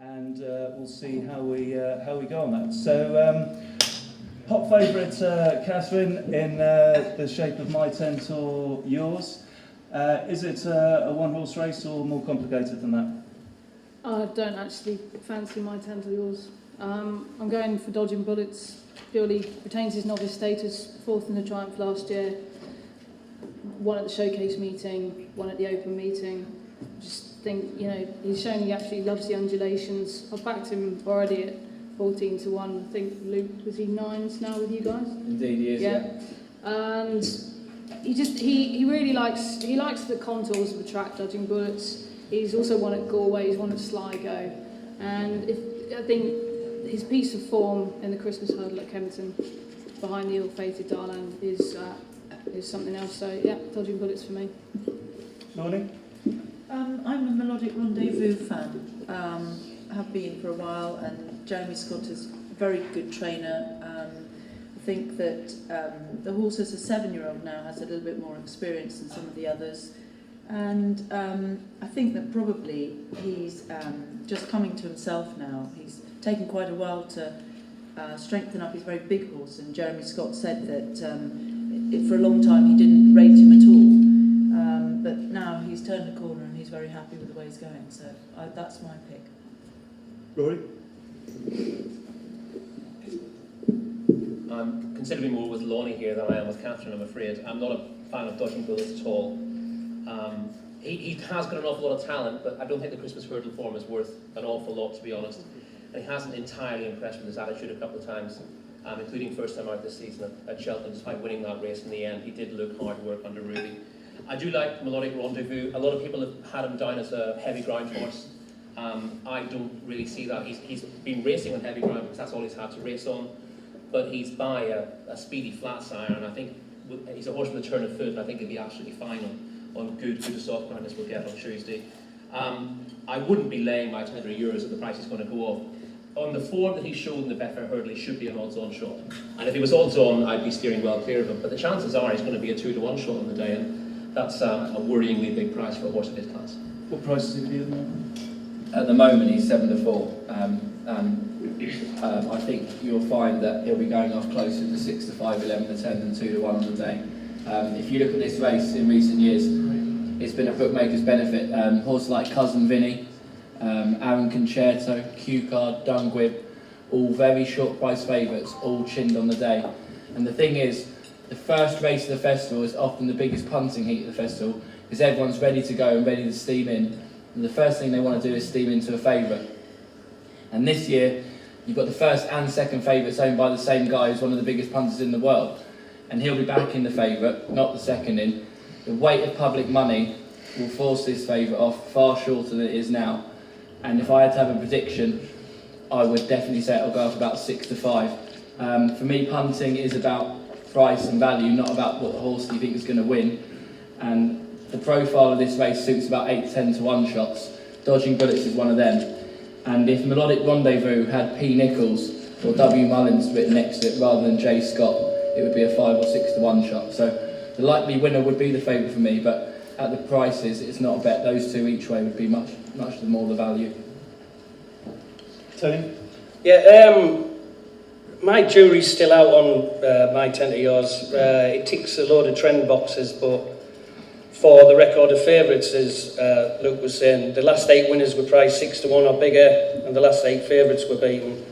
and we'll see how we go on that. So, hot favourite, Catherine, in the shape of my tent or yours. Is it a one-horse race or more complicated than that? I don't actually fancy my tent or yours. I'm going for Dodging Bullets. Purely retains his novice status, 4th in the Triumph last year, 1 at the showcase meeting, 1 at the open meeting. Just think, he's shown he actually loves the undulations. I've backed him already at 14 to 1. I think Luke, was he 9s now with you guys? Indeed he is, yeah. And he really likes the contours of the track, Dodging Bullets. He's also won at Galway, he's won at Sligo. And I think his piece of form in the Christmas hurdle at Cheltenham, behind the ill-fated Darland, is something else. So yeah, Dodging Bullets for me. Morning. I'm a Melodic Rendezvous fan. Have been for a while, and Jeremy Scott is a very good trainer. I think that the horse, as a 7-year-old now, has a little bit more experience than some of the others. And I think that probably he's just coming to himself now. He's taken quite a while to strengthen up his very big horse, and Jeremy Scott said that for a long time he didn't rate him at all, but now he's turned a corner and he's very happy with the way he's going, so that's my pick. Rory? I'm considerably more with Lonnie here than I am with Catherine, I'm afraid. I'm not a fan of Dodging Bullets at all. He has got an awful lot of talent, but I don't think the Christmas hurdle form is worth an awful lot, to be honest. And he hasn't entirely impressed with his attitude a couple of times, including first time out this season at Cheltenham, despite winning that race in the end. He did look hard work under Ruby. I do like Melodic Rendezvous. A lot of people have had him down as a heavy ground horse. I don't really see that. He's been racing on heavy ground because that's all he's had to race on, but he's by a speedy flat sire, and I think he's a horse with a turn of foot, and I think he'll be absolutely fine on good soft ground as we'll get on Tuesday. I wouldn't be laying my €10 at the price he's going to go off. On the form that he showed in the Betfair Hurdle, he should be an odds-on shot. And if he was odds-on, I'd be steering well clear of him. But the chances are he's going to be a 2-to-1 shot on the day, and that's a worryingly big price for a horse of his class. What price is he at the moment? At the moment he's 7-to-4. I think you'll find that he'll be going off closer to 6-to-5, 11-to-10 than 2-to-1 on the day. If you look at this race in recent years, it's been a bookmaker's benefit. Horses like Cousin Vinny, Aaron Concerto, Q-Card, Dungwib, all very short price favourites, all chinned on the day. And the thing is, the first race of the festival is often the biggest punting heat of the festival, because everyone's ready to go and ready to steam in. And the first thing they want to do is steam into a favourite. And this year, you've got the first and second favourites owned by the same guy who's one of the biggest punters in the world. And he'll be back in the favourite, not the second in. The weight of public money will force this favourite off far shorter than it is now. And if I had to have a prediction, I would definitely say it'll go up about 6-to-5. For me, punting is about price and value, not about what horse you think is going to win. And the profile of this race suits about 8-10-to-1 shots. Dodging Bullets is one of them. And if Melodic Rendezvous had P. Nichols or W. Mullins written next to it rather than J. Scott, it would be a 5 or 6-to-1 shot. So the likely winner would be the favourite for me, but at the prices, it's not a bet. Those two each way would be much more the value. Tony? Yeah, my jury's still out on my tent of yours. It ticks a load of trend boxes, but for the record of favourites, as Luke was saying, the last 8 winners were priced 6-to-1 or bigger, and the last 8 favourites were beaten.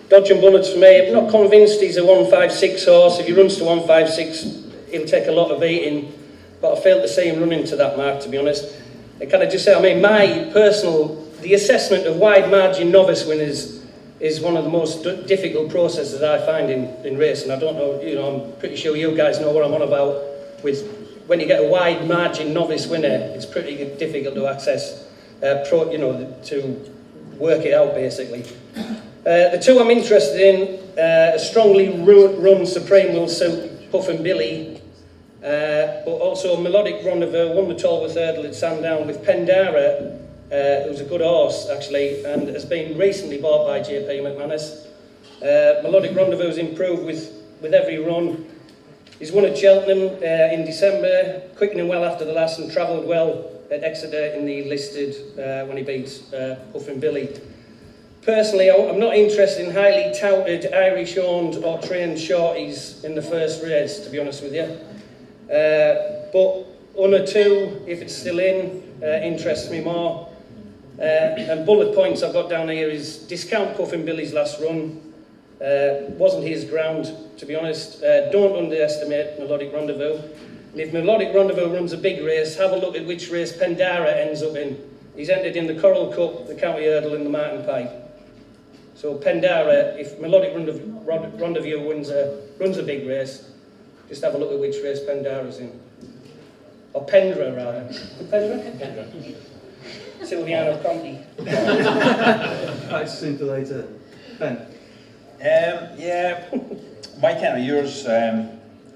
Dodging Bullets for me, I'm not convinced he's a 156 horse. If he runs to 156, he'll take a lot of beating, but I failed to see him running to that mark, to be honest. Can I just say, the assessment of wide margin novice winners is one of the most difficult processes I find in racing. I don't know, I'm pretty sure you guys know what I'm on about. With when you get a wide margin novice winner, it's pretty difficult to access, to work it out basically. The two I'm interested in, a strongly run Supreme will suit Puff and Billy, but also Melodic Rendezvous won the Tolworth Hurdle at Sandown with Pendara, who's a good horse actually, and has been recently bought by JP McManus. Melodic Rendezvous improved with every run. He's won at Cheltenham in December, quickening well after the last, and travelled well at Exeter in the listed when he beat Puff and Billy. Personally, I'm not interested in highly touted Irish-owned or trained shorties in the first race, to be honest with you. But Unna 2, if it's still in, interests me more. And bullet points I've got down here is discount Puffin Billy's last run. Wasn't his ground, to be honest. Don't underestimate Melodic Rendezvous. And if Melodic Rendezvous runs a big race, have a look at which race Pendara ends up in. He's entered in the Coral Cup, the County Hurdle and the Martin Pike. So Pendara, if Melodic Rendezvous runs a big race, just have a look at which race Pendara's in. Or Pendra, rather. Pendra? Silviano Conti. Right, sooner or later. Ben? Yeah, my kind of yours,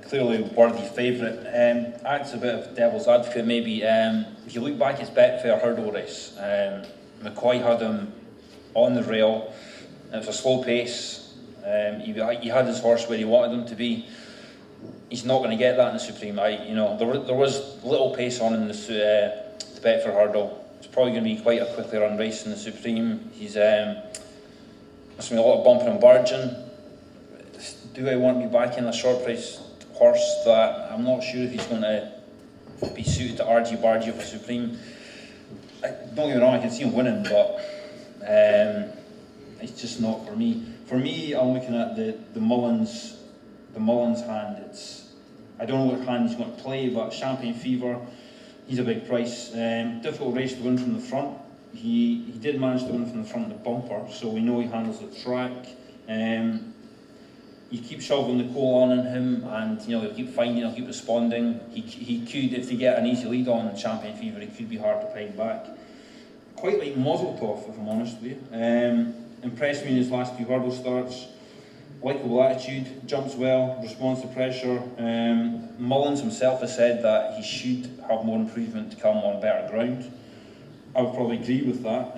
clearly worthy favourite. Acts a bit of devil's advocate maybe. If you look back at his Betfair hurdle race, McCoy had him on the rail. It was a slow pace. He had his horse where he wanted him to be. He's not going to get that in the Supreme. There was little pace on in the Betfair hurdle. It's probably going to be quite a quickly run race in the Supreme. He's there's going to be a lot of bumping and barging. Do I want to be backing a short price horse that I'm not sure if he's going to be suited to argy-bargy of a Supreme? Don't get me wrong, I can see him winning, but it's just not for me. For me, I'm looking at the Mullins hand. I don't know what hand he's going to play, but Champagne Fever, he's a big price. Difficult race to win from the front. He did manage to win from the front of the bumper, so we know he handles the track. You keep shoveling the coal on him, and he'll keep finding, he'll keep responding. He could, if they get an easy lead on Champagne Fever, it could be hard to peg back. Quite like Mozeltov, if I'm honest with you. Impressed me in his last few hurdle starts. Likeable attitude, jumps well, responds to pressure. Mullins himself has said that he should have more improvement to come on better ground. I would probably agree with that.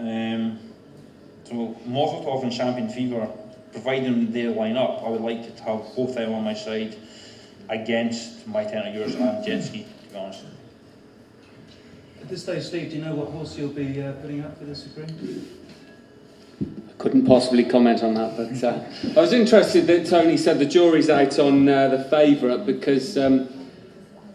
So Mozeltov and Champagne Fever, providing they line up, I would like to have both of them on my side against my 10 of yours and Jet Ski, to be honest. At this stage, Steve, do you know what horse you'll be putting up for the Supreme? Couldn't possibly comment on that, but I was interested that Tony said the jury's out on the favourite, because I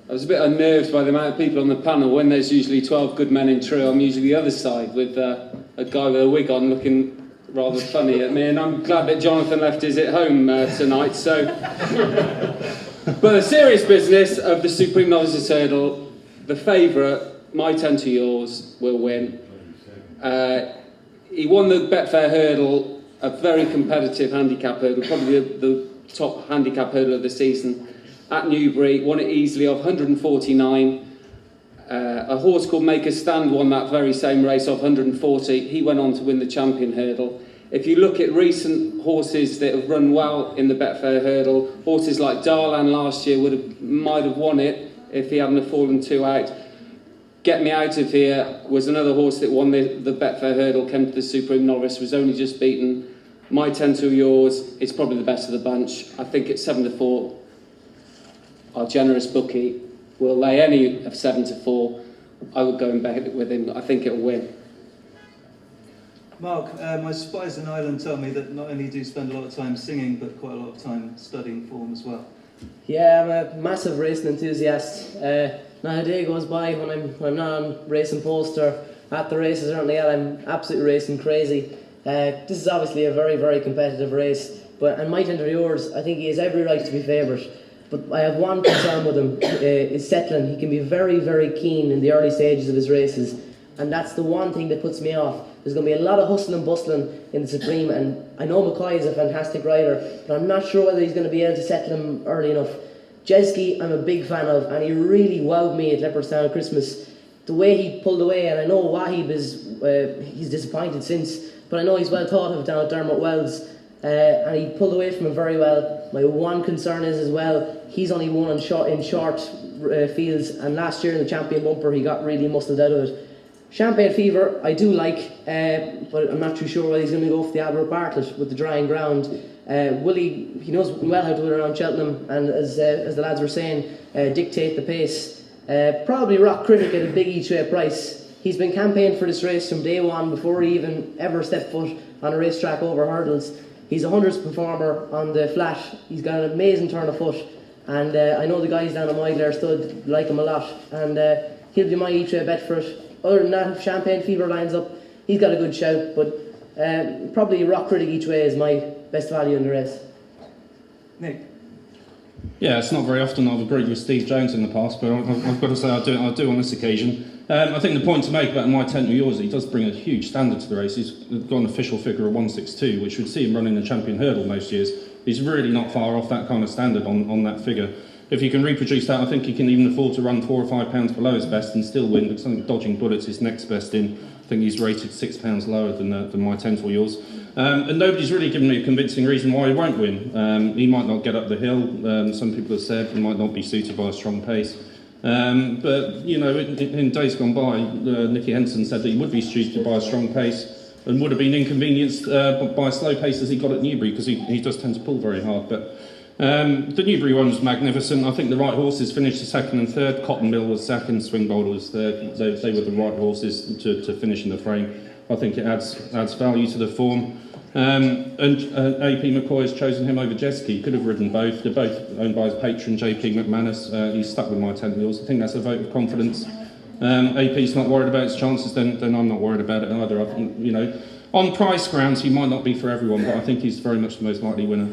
was a bit unnerved by the amount of people on the panel. When there's usually 12 good men in true, I'm usually the other side with a guy with a wig on looking rather funny at me, and I'm glad that Jonathan left his at home tonight. So, but the serious business of the Supreme Novices Hurdle, the favourite, my 10 to yours, will win. He won the Betfair hurdle, a very competitive handicap hurdle, probably the top handicap hurdle of the season, at Newbury. Won it easily off 149. A horse called Make a Stand won that very same race off 140. He went on to win the champion hurdle. If you look at recent horses that have run well in the Betfair hurdle, horses like Darlan last year might have won it if he hadn't have fallen 2 out. Get Me Out of Here was another horse that won the Betfair hurdle, came to the Supreme Novice, was only just beaten. My 10 to yours, it's probably the best of the bunch. I think it's 7-4. Our generous bookie will lay any of 7-4. I would go and bet with him. I think it'll win. Mark, my spies in Ireland tell me that not only do you spend a lot of time singing, but quite a lot of time studying form as well. Yeah, I'm a massive racing enthusiast. Not a day goes by when I'm not on racing post or at the races or anything else. I'm absolutely racing crazy. This is obviously a very, very competitive race, and my 10 to yours, I think he has every right to be favourite. But I have one concern with him, is settling. He can be very, very keen in the early stages of his races, and that's the one thing that puts me off. There's going to be a lot of hustling and bustling in the Supreme, and I know McCoy is a fantastic rider, but I'm not sure whether he's going to be able to settle him early enough. Jesky, I'm a big fan of, and he really wowed me at Leopardstown at Christmas. The way he pulled away, and I know Wahib he's disappointed since, but I know he's well thought of down at Dermot Wells, and he pulled away from him very well. My one concern is as well, he's only won in short fields, and last year in the Champion Bumper he got really muscled out of it. Champagne Fever, I do like, but I'm not too sure whether he's going to go for the Albert Bartlett with the drying ground. He knows well how to do it around Cheltenham, and as the lads were saying, dictate the pace. Probably Rock Critic at a big each way price. he's been campaigning for this race from day one before he even ever stepped foot on a racetrack over hurdles. He's a hundreds performer on the flat. He's got an amazing turn of foot, and I know the guys down at Moyglare Stud like him a lot, and he'll be my each way bet for it. Other than that, if Champagne Fever lines up, he's got a good shout, but probably Rock Critic each way is my best value in the race. Nick? Yeah, it's not very often I've agreed with Steve Jones in the past, but I've got to say I do on this occasion. I think the point to make about My Tent or Yours, he does bring a huge standard to the race. He's got an official figure of 162, which would see him running the champion hurdle most years. He's really not far off that kind of standard on that figure. If you can reproduce that, I think he can even afford to run £4 or £5 below his best and still win, because I think Dodging Bullets is next best in. I think he's rated £6 lower than My Tent or Yours. And nobody's really given me a convincing reason why he won't win. He might not get up the hill. Some people have said he might not be suited by a strong pace. But, you know, in days gone by, Nicky Henson said that he would be suited by a strong pace and would have been inconvenienced by a slow pace as he got at Newbury, because he does tend to pull very hard. But the Newbury one was magnificent. I think the right horses finished the second and third. Cotton Mill was second, Swing Boulder was third. They were the right horses to finish in the frame. I think it adds value to the form. And AP McCoy has chosen him over Jeski. He could have ridden both. They're both owned by his patron, JP McManus. He's stuck with My Tent Yours. I think that's a vote of confidence. AP's not worried about his chances, then I'm not worried about it either. I think, you know, on price grounds, he might not be for everyone, but I think he's very much the most likely winner.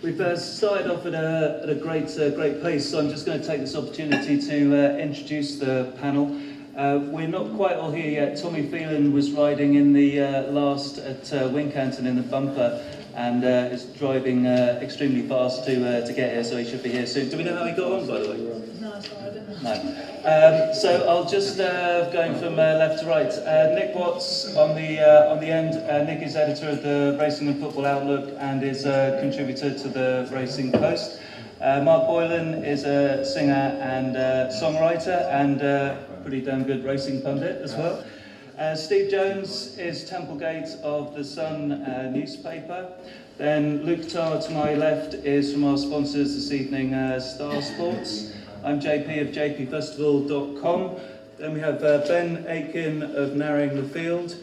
We've started off at a great pace, so I'm just going to take this opportunity to introduce the panel. We're not quite all here yet. Tommy Phelan was riding in the last at Wincanton in the bumper, and is driving extremely fast to get here, so he should be here soon. Do we know how he got on, by the way? No, sorry, I don't know. No. So I'll just going from left to right. Nick Watts on the end. Nick is editor of the Racing and Football Outlook and is a contributor to the Racing Post. Mark Boylan is a singer and songwriter and pretty damn good racing pundit as well. Steve Jones is Templegate of the Sun newspaper. Then Luke Tarr to my left is from our sponsors this evening, Star Sports. I'm JP of JPFestival.com. Then we have Ben Aiken of Narrowing the Field.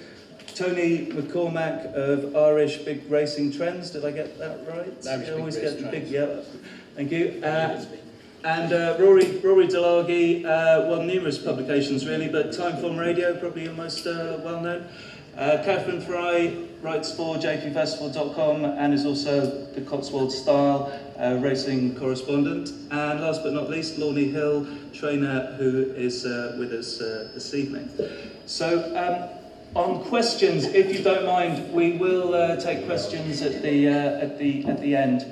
Tony McCormack of Irish Big Racing Trends. Did I get that right? Irish I always Big get Racing the big, Trends. yeah. Thank you. And Rory Delagi won numerous publications really, but Time Form Radio, probably your most well known. Catherine Fry writes for JPFestival.com and is also the Cotswold Style racing correspondent. And last but not least, Lorne Hill, trainer, who is with us this evening. So on questions, if you don't mind, we will take questions at the end.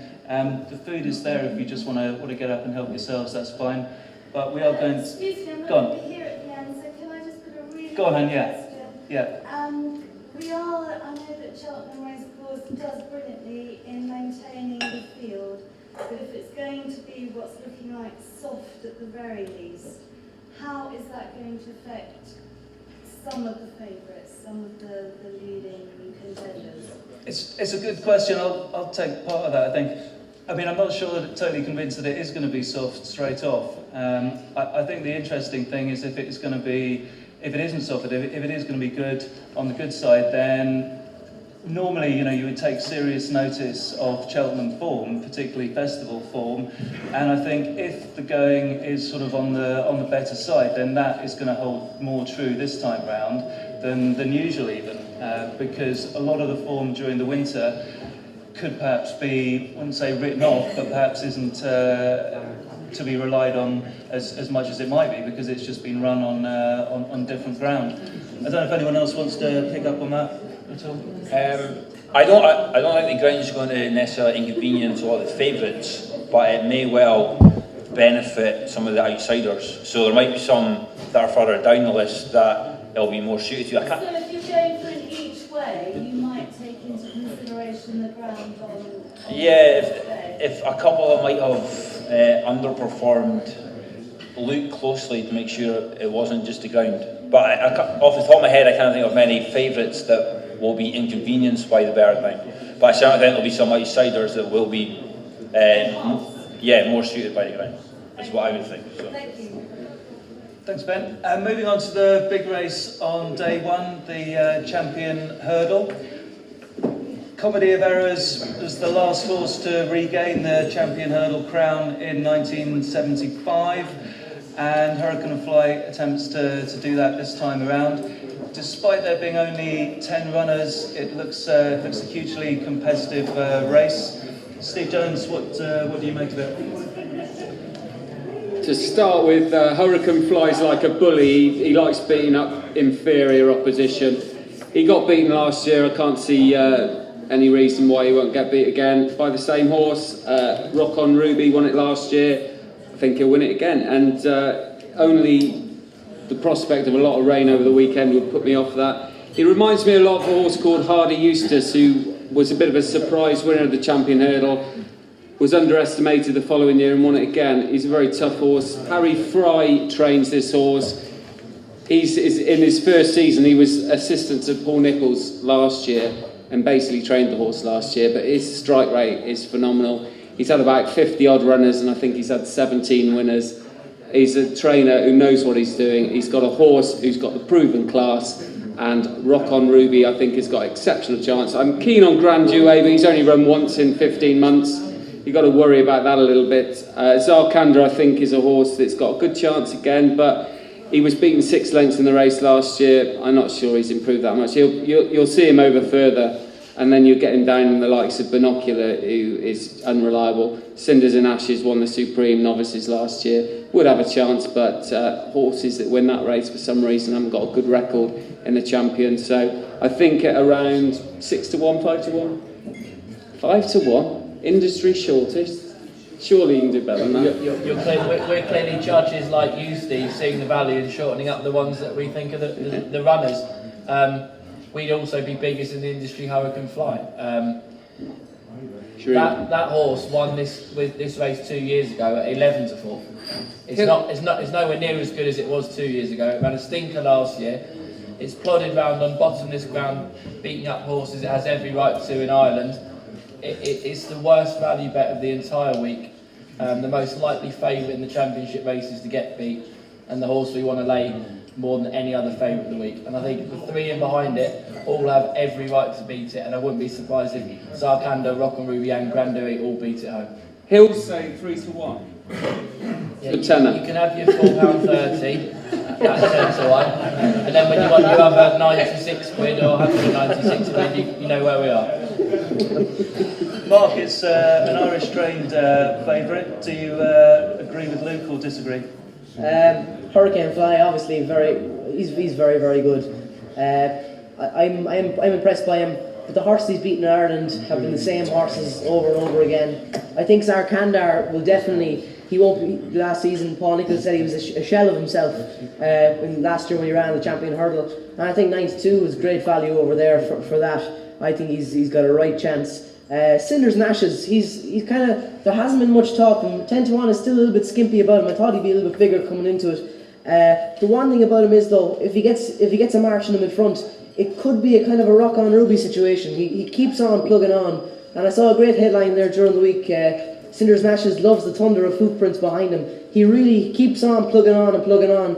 The food is there if you just want to get up and help yourselves, that's fine. But we are going to... Excuse me, I'm Go on. going to be here at the end, so can I just put a really Go on, Anne, quick yeah. question? Yeah. I know that Cheltenham Racecourse does brilliantly in maintaining the field, but if it's going to be what's looking like soft at the very least, how is that going to affect some of the favourites, some of the leading contenders? It's a good question. I'll take part of that, I think. I mean, I'm not sure that totally convinced that it is going to be soft straight off. I think the interesting thing is if it isn't soft, if it is going to be good on the good side, then normally, you know, you would take serious notice of Cheltenham form, particularly festival form, and I think if the going is sort of on the better side, then that is going to hold more true this time round than usual even, because a lot of the form during the winter could perhaps be, I wouldn't say written off, but perhaps isn't to be relied on as much as it might be, because it's just been run on different ground. I don't know if anyone else wants to pick up on that at all. I don't think the ground is going to necessarily inconvenience a lot of the favourites, but it may well benefit some of the outsiders. So there might be some that are further down the list that it'll be more suited to. So if you're going for an each way, you might take into consideration the ground on if a couple of them might have underperformed, look closely to make sure it wasn't just the ground. But off the top of my head, I can't think of many favourites that will be inconvenienced by the bear ground. But I certainly think there'll be some outsiders that will be more suited by the ground. That's what I would think. So. Thank you. Thanks, Ben. Moving on to the big race on day one, the Champion Hurdle. Comedy of Errors was the last horse to regain the Champion Hurdle crown in 1975, and Hurricane Fly attempts to do that this time around. Despite there being only 10 runners, it looks a hugely competitive race. Steve Jones, what do you make of it? To start with, Hurricane Flies like a bully. He likes beating up inferior opposition. He got beaten last year. I can't see any reason why he won't get beat again by the same horse. Rock on Ruby won it last year. I think he'll win it again. And only the prospect of a lot of rain over the weekend would put me off that. He reminds me a lot of a horse called Hardy Eustace, who was a bit of a surprise winner of the Champion Hurdle. Was underestimated the following year and won it again. He's a very tough horse. Harry Fry trains this horse. He's in his first season. He was assistant to Paul Nicholls last year and basically trained the horse last year. But his strike rate is phenomenal. He's had about 50 odd runners, and I think he's had 17 winners. He's a trainer who knows what he's doing. He's got a horse who's got the proven class, and Rock on Ruby I think has got exceptional chance. I'm keen on Grand Due, but he's only run once in 15 months. You've got to worry about that a little bit. Zarkandar, I think, is a horse that's got a good chance again, but he was beaten 6 lengths in the race last year. I'm not sure he's improved that much. You'll see him over further, and then you'll get him down in the likes of Binocular, who is unreliable. Cinders and Ashes won the Supreme Novices last year. Would have a chance, but horses that win that race for some reason haven't got a good record in the Champion. So I think at around 6 to 1, 5 to 1. 5 to 1. Industry shortest. Surely you can do better than that. We're clearly judges like you, Steve, seeing the value and shortening up the ones that we think are the runners. We'd also be biggest in the industry, Hurricane Fly. That horse won this race 2 years ago at 11 to 4. It's nowhere near as good as it was 2 years ago. It ran a stinker last year. It's plodded round on bottomless ground, beating up horses it has every right to in Ireland. It's the worst value bet of the entire week. The most likely favourite in the championship races to get beat, and the horse we want to lay more than any other favourite of the week. And I think the 3 in behind it all have every right to beat it, and I wouldn't be surprised if Zarkandar, Rock on Ruby and Grand Due all beat it home. He'll say 3 to 1. Yeah, you can have your £4.30 at 10 to 1, and then when you want your other 96 quid or 196 quid, you know where we are. Mark, it's an Irish-trained favourite. Do you agree with Luke or disagree? Hurricane Fly, obviously, he's very, very good. I'm impressed by him. But the horses he's beaten in Ireland have been the same horses over and over again. I think Zarkandar will definitely. He won't be. Last season, Paul Nicholls said he was a shell of himself last year when he ran the Champion Hurdle. And I think 92 is great value over there for that. I think he's got a right chance. Cinders and Ashes, he's kind of, there hasn't been much talk, and 10 to 1 is still a little bit skimpy about him. I thought he'd be a little bit bigger coming into it. The one thing about him is though, if he gets a march in him in front, it could be a kind of a Rock on Ruby situation. He keeps on plugging on, and I saw a great headline there during the week. Cinders and Ashes loves the thunder of footprints behind him. He really keeps on plugging on and plugging on.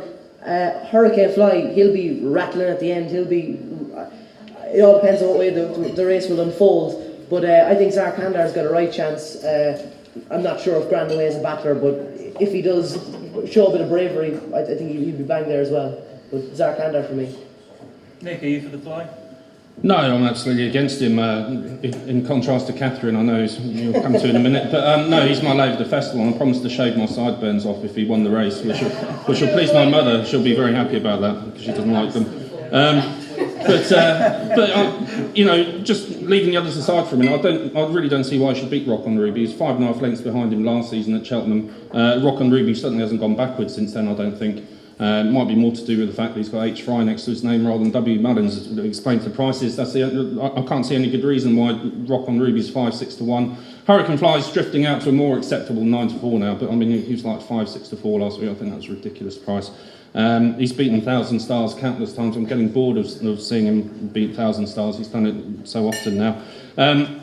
Hurricane Fly, he'll be rattling at the end. It all depends on what way the race will unfold. But I think Zarkandar's got a right chance. I'm not sure if Grand Due is a battler, but if he does show a bit of bravery, I think he'd be bang there as well. But Zarkandar for me. Nick, are you for the Fly? No, I'm absolutely against him. In contrast to Catherine, I know you'll come to in a minute, but no, he's my lave of the festival, and I promised to shave my sideburns off if he won the race, which will please my mother. She'll be very happy about that because she doesn't like them. Just leaving the others aside for a minute, I really don't see why I should beat Rock on Ruby. He's 5.5 lengths behind him last season at Cheltenham. Rock on Ruby certainly hasn't gone backwards since then, I don't think. It might be more to do with the fact that he's got H. Fry next to his name rather than W. Mullins. Explained the prices. I can't see any good reason why Rock on Ruby's 5-6 to 1. Hurricane Fly's drifting out to a more acceptable 9 to 4 now, but I mean he was like 5-6 to 4 last week. I think that's a ridiculous price. He's beaten 1,000 Stars countless times. I'm getting bored of seeing him beat 1,000 Stars. He's done it so often now.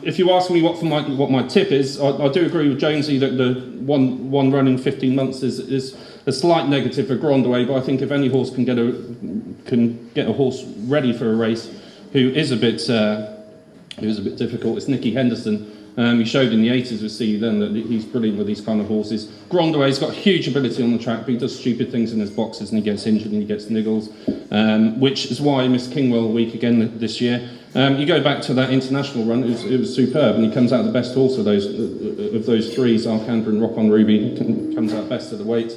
If you ask me what my tip is, I do agree with Jonesy that the one run in 15 months is a slight negative for Grandway, but I think if any horse can get a horse ready for a race who is a bit difficult, it's Nicky Henderson. He showed in the 80s with CU then that he's brilliant with these kind of horses. Grandway's got huge ability on the track, but he does stupid things in his boxes and he gets injured and he gets niggles, which is why he missed Kingwell week again this year. You go back to that international run, it was superb, and he comes out the best horse of those threes, Arcandra and Rock on Ruby, comes out best of the weight.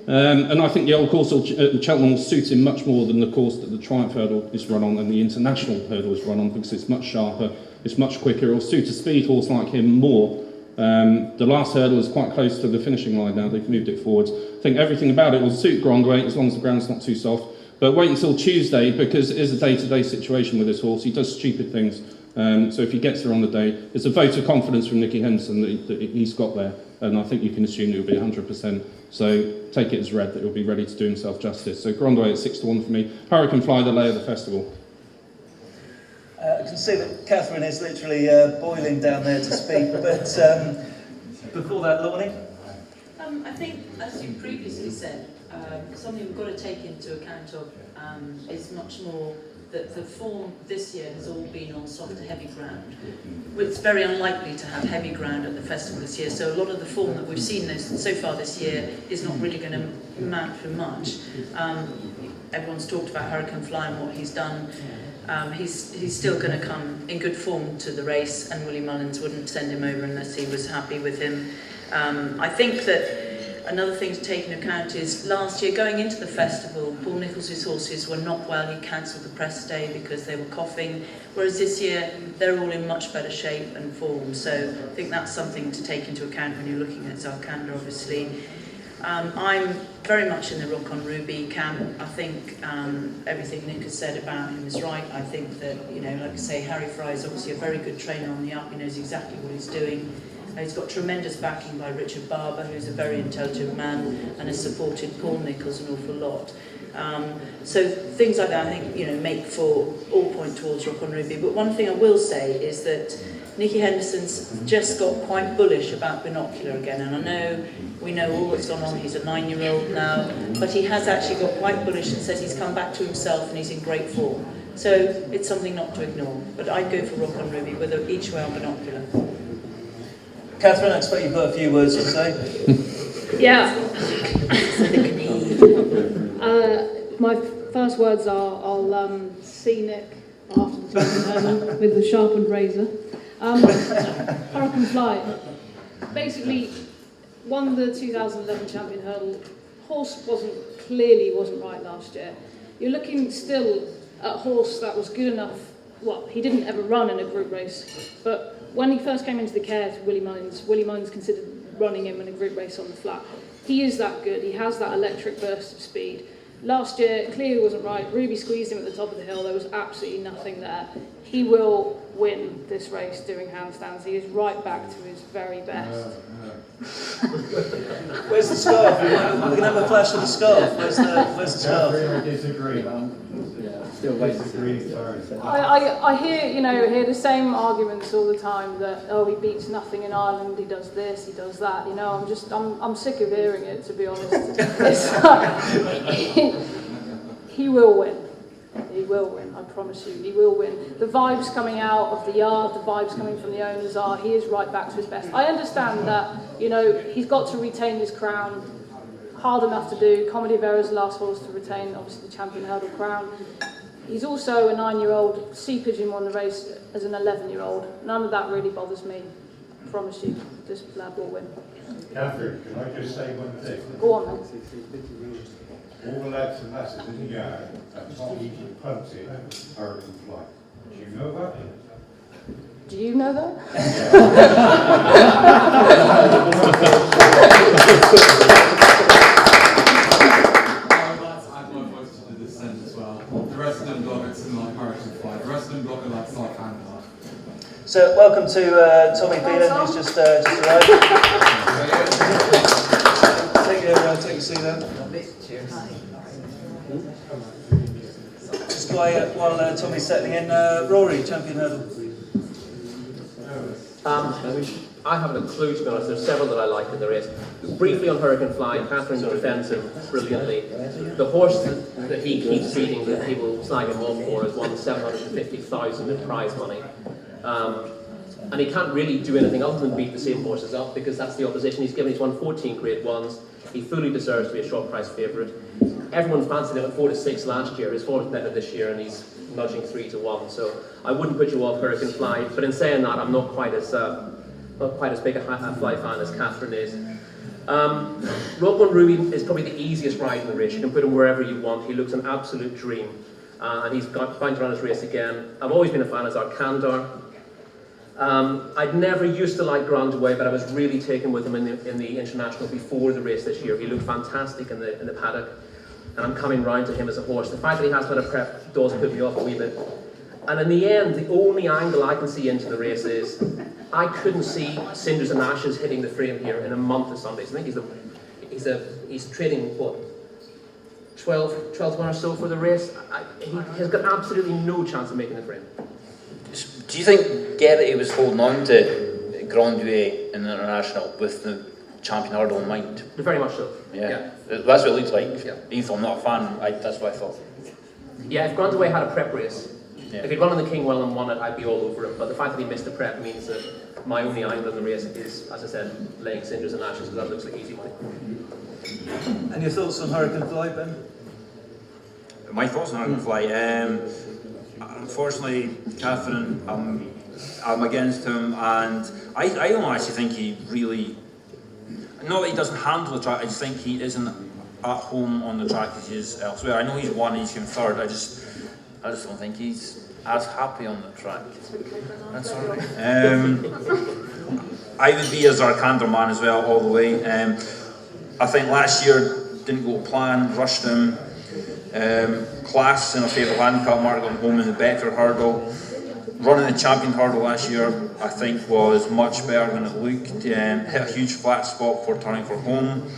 And I think the old course at Cheltenham will suit him much more than the course that the Triumph Hurdle is run on and the international hurdle is run on, because it's much sharper, it's much quicker, it'll suit a speed horse like him more. The last hurdle is quite close to the finishing line now, they've moved it forwards. I think everything about it will suit Grandway as long as the ground's not too soft. But wait until Tuesday, because it is a day-to-day situation with this horse. He does stupid things. So if he gets there on the day, it's a vote of confidence from Nicky Henderson that he's got there. And I think you can assume it will be 100%. So take it as read that he'll be ready to do himself justice. So Grandway at 6-1 for me. Hurricane Fly, the lay of the festival. I can see that Catherine is literally boiling down there to speak, but before that, Lorne? I think, as you previously said, something we've got to take into account of is much more that the form this year has all been on soft to heavy ground. It's very unlikely to have heavy ground at the festival this year, so a lot of the form that we've seen so far this year is not really going to amount for much. Everyone's talked about Hurricane Fly and what he's done. He's still going to come in good form to the race, and Willie Mullins wouldn't send him over unless he was happy with him. I think that another thing to take into account is last year, going into the festival, Paul Nicholls' horses were not well. He cancelled the press day because they were coughing, whereas this year they're all in much better shape and form. So I think that's something to take into account when you're looking at Zarkandra, obviously. I'm very much in the Rock on Ruby camp. I think everything Nick has said about him is right. I think that, like I say, Harry Fry is obviously a very good trainer on the up. He knows exactly what he's doing. He's got tremendous backing by Richard Barber, who's a very intelligent man and has supported Paul Nicholls an awful lot. So things like that, I think, make for all point towards Rock on Ruby. But one thing I will say is that Nicky Henderson's just got quite bullish about Binocular again, and I know we know all that's gone on. He's a 9-year-old now, but he has actually got quite bullish and says he's come back to himself and he's in great form. So it's something not to ignore. But I'd go for Rock on Ruby with each way on Binocular. Catherine, I expect you've got a few words to say. Yeah. My first words are I'll see Nick after the Cheltenham with the sharpened razor. Hurricane Fly. Basically, won the 2011 Champion Hurdle. Horse clearly wasn't right last year. You're looking still at a horse that was good enough. Well, he didn't ever run in a group race, but when he first came into the care to Willie Mullins considered running him in a group race on the flat. He is that good. He has that electric burst of speed. Last year, clearly wasn't right. Ruby squeezed him at the top of the hill. There was absolutely nothing there. He will win this race doing handstands. He is right back to his very best. Where's the scarf? We can have a flash of the scarf. Where's the scarf? I disagree. Still waiting. I hear the same arguments all the time that he beats nothing in Ireland, he does this, he does that. I'm sick of hearing it, to be honest. He will win. He will win, I promise you, he will win. The vibes coming out of the yard, the vibes coming from the owners are, he is right back to his best. I understand that, he's got to retain his crown, hard enough to do. Comedy of Error's the last horse to retain, obviously, the Champion Hurdle crown. He's also a 9-year-old. Sea Pigeon won the race as an 11-year-old. None of that really bothers me, I promise you. This lad will win. Catherine, can I just say one thing? Go on then. All the lads and lasses in the yard at Tommy Punty Hurricane Fly. Do you know that? Do you know that? I'd my voice to the descent as well. The rest of them blog it's in like Hurricane Fly. The rest of them blog are like Zarkandra. So welcome to Tommy Phelan, who's just arrived. Take a seat then. Just while Tommy's settling in, Rory, Champion Hurdle. I haven't a clue, to be honest. There's several that I like in the race. Briefly on Hurricane Fly, Catherine defends him brilliantly. The horse that he keeps beating, that people slag him off for, has won 750,000 in prize money. And he can't really do anything other than beat the same horses up, because that's the opposition he's given. He's won 14 Grade 1s. He fully deserves to be a short price favourite. Everyone fancied him at 4 to 6 last year. His form is better this year, and he's nudging 3 to 1. So I wouldn't put you off Hurricane Fly. But in saying that, I'm not quite as big a Fly fan as Catherine is. Rock on Ruby is probably the easiest ride in the race. You can put him wherever you want. He looks an absolute dream, and he's bound to run his race again. I've always been a fan of Zarkandar. I'd never used to like Grandaway, but I was really taken with him in the international before the race this year. He looked fantastic in the paddock, and I'm coming round to him as a horse. The fact that he has had a prep does put me off a wee bit. And in the end, the only angle I can see into the race is I couldn't see Cinders and Ashes hitting the frame here in a month of Sundays. I think he's trading what, 12 to 1 or so for the race. He has got absolutely no chance of making the frame. Do you think Gerrity was holding on to Grandouet in the international with the champion hurdle in mind? Very much so. Yeah. That's what it looks like. Yeah. Even though I'm not a fan, that's what I thought. Yeah, if Grandaway had a prep race, if he'd run on the Kingwell and won it, I'd be all over it. But the fact that he missed the prep means that my only angle in the race is, as I said, laying Cinders and Ashes, because that looks like easy money. And your thoughts on Hurricane Fly, Ben? My thoughts on Hurricane Fly? Unfortunately, Catherine, I'm against him, and I don't actually think he really, not that he doesn't handle the track, I just think he isn't at home on the track as he is elsewhere. I know he's won, he's come third, I just don't think he's as happy on the track. That's all right. I would be a Zarkandar man as well, all the way. I think last year didn't go to plan, rushed him. Class in a favourite handicap mark on home in the Betfair hurdle. Running the champion hurdle last year, I think, was much better than it looked. Hit a huge flat spot for turning for home.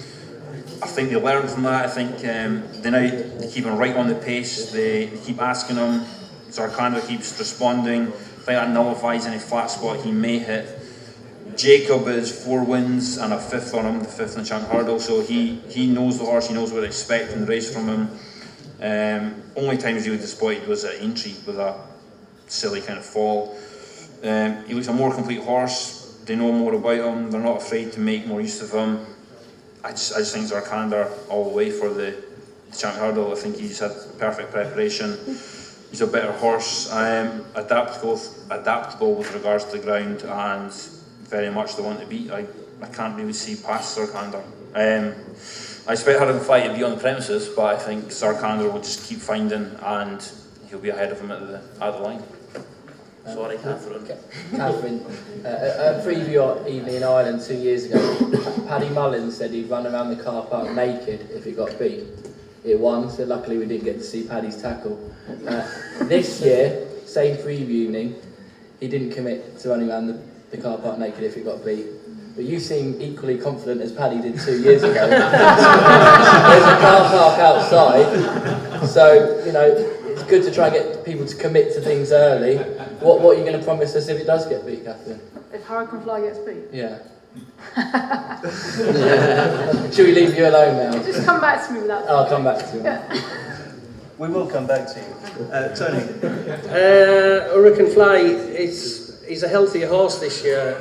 I think they learned from that. I think they keep him right on the pace. They keep asking him. Zarkandar keeps responding. I think that nullifies any flat spot he may hit. Jacob is 4 wins and a 5th on him, the 5th in the champion hurdle. So he knows the horse. He knows what to expect in the race from him. Only time he's really disappointed was at Aintree with a silly kind of fall. He looks a more complete horse. They know more about him. They're not afraid to make more use of him. I just think Zarkandar all the way for the champion hurdle. I think he's had perfect preparation. He's a better horse. Adaptable with regards to the ground, and very much the one to beat. I can't really see past Zarkandar. I expect Hurricane Fly to be on the premises, but I think Zarkandar will just keep finding, and he'll be ahead of him at the line. Sorry, Catherine. Catherine, a preview evening in Ireland 2 years ago, Paddy Mullins said he'd run around the car park naked if it got beat. It won, so luckily we didn't get to see Paddy's tackle. This year, same preview evening, he didn't commit to running around the car park naked if it got beat. But you seem equally confident as Paddy did 2 years ago. There's a car park outside, so it's good to try and get people to commit to things early. What are you going to promise us if it does get beat, Catherine? If Hurricane Fly gets beat? Yeah. Should we leave you alone now? Just come back to me with that. I'll come back to you. Yeah. We will come back to you. Tony? Hurricane Fly, he's a healthier horse this year,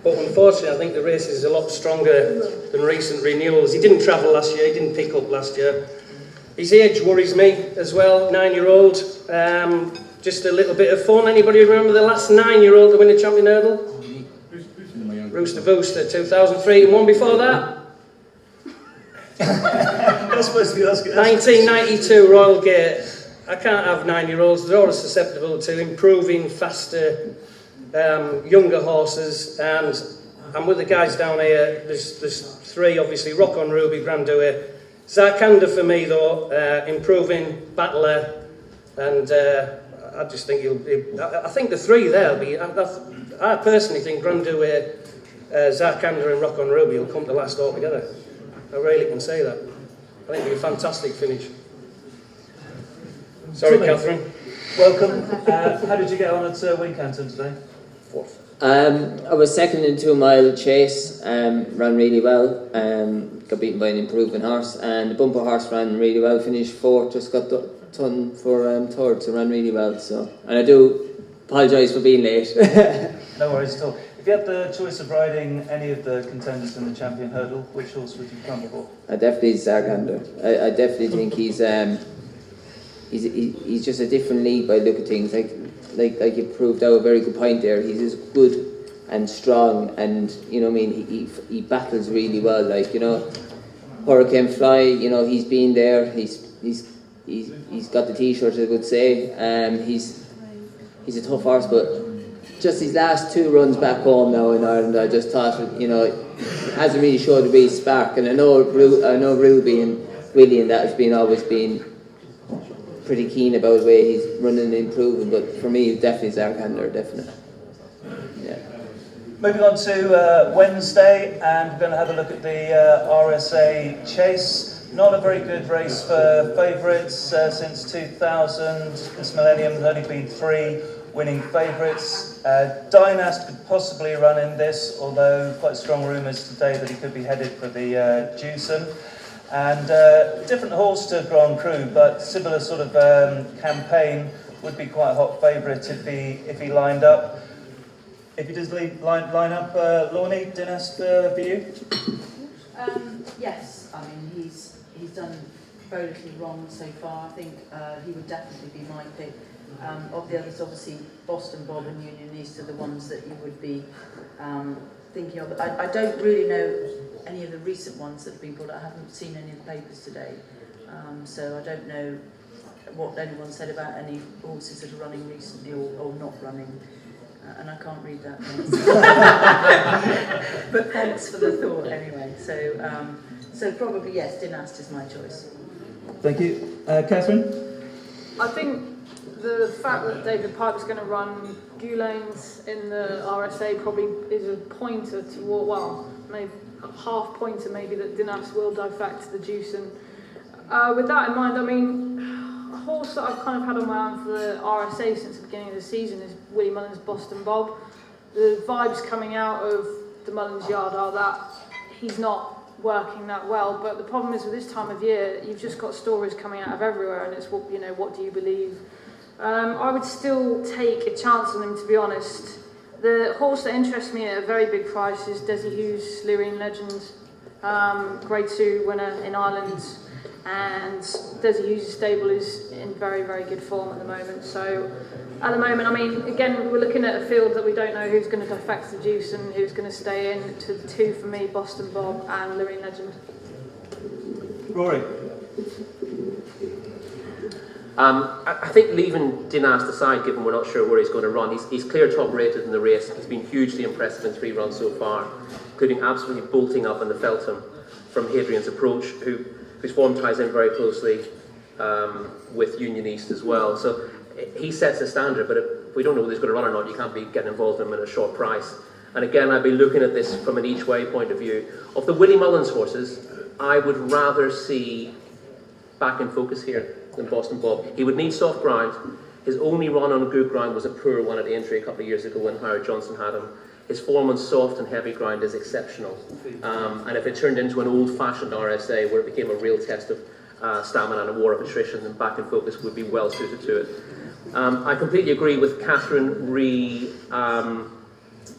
but unfortunately I think the race is a lot stronger than recent renewals. He didn't travel last year, he didn't pick up last year. His age worries me as well, 9-year-old. Just a little bit of fun. Anybody remember the last 9-year-old to win the champion hurdle? Rooster Booster, 2003, and one before that? You're supposed to be asking. 1992, Royal Gate. I can't have 9-year-olds. They're all susceptible to improving, faster, younger horses. And I'm with the guys down here. There's 3, obviously. Rock on Ruby, Grandouet. Zarkandar for me, though, improving, battler, and I just think I think the 3 there will be. I personally think Grandouet, Zarkandar, and Rock on Ruby will come to last altogether. I really can say that. I think it'll be a fantastic finish. Sorry, Catherine. Welcome. How did you get on at Wincanton today? 4th. I was second in 2 mile chase, ran really well, got beaten by an improving horse, and the bumper horse ran really well, finished 4th, just got done for 3rd, so ran really well. So, and I do apologise for being late. No worries at all. If you had the choice of riding any of the contenders in the champion hurdle, which horse would you run for? I definitely Zargander. I definitely think he's just a different league by the look of things. Like you proved out a very good point there. He's as good and strong, and you know what I mean. He battles really well. Like, you know, Hurricane Fly. You know, he's been there. He's got the T-shirt, I would say. He's a tough horse, but just his last 2 runs back home now in Ireland, I just thought, you know, it hasn't really showed a wee spark. And I know Ruby and Willie and that has always been pretty keen about the way he's running and improving, but for me, definitely Zargander, definitely. Yeah. Moving on to Wednesday, and we're going to have a look at the RSA Chase. Not a very good race for favourites since 2000. This millennium has only been 3 winning favourites. Dynast could possibly run in this, although quite strong rumours today that he could be headed for the Jewson. And different horse to Grand Cru, but similar sort of campaign. Would be quite a hot favourite if he lined up. If he does line up, Lorne, Dynast for you? Yes, I mean he's done very little wrong so far. I think he would definitely be my pick. Of the others, obviously Boston Bob and Union East are the ones that you would be thinking of. I don't really know any of the recent ones that have been brought out. I haven't seen any of the papers today, so I don't know what anyone said about any horses that are running recently or not running, and I can't read that. But thanks for the thought anyway. So probably yes, Dynast is my choice. Thank you. Catherine? I think the fact that David Piper's going to run Gulanes in the RSA probably is a pointer toward, well, maybe a half pointer maybe that Dynast will defect to the Jewson. With that in mind, I mean, a horse that I've kind of had on my arm for the RSA since the beginning of the season is Willie Mullins' Boston Bob. The vibes coming out of the Mullins yard are that he's not working that well, but the problem is with this time of year, you've just got stories coming out of everywhere, and it's what do you believe? I would still take a chance on him, to be honest. The horse that interests me at a very big price is Desi Hughes' Lyrine Legend, Grade 2 winner in Ireland, and Desi Hughes' stable is in very, very good form at the moment. So at the moment, I mean, again, we're looking at a field that we don't know who's going to defect the Juice and who's going to stay in. To the 2 for me, Boston Bob and Lyrine Legend. Rory? I think leaving Dynast aside, given we're not sure where he's going to run, he's clear top rated in the race. He's been hugely impressive in 3 runs so far, including absolutely bolting up in the Feltham from Hadrian's Approach, whose form ties in very closely with Union East as well. So he sets the standard, but if we don't know whether he's going to run or not, you can't be getting involved in him at a short price. And again, I'd be looking at this from an each-way point of view. Of the Willie Mullins horses, I would rather see back in focus here than Boston Bob. He would need soft ground. His only run on good ground was a poor one at the entry a couple of years ago when Howard Johnson had him. His form on soft and heavy ground is exceptional. And if it turned into an old-fashioned RSA where it became a real test of stamina and a war of attrition, then back in focus would be well suited to it. I completely agree with Catherine Lyrine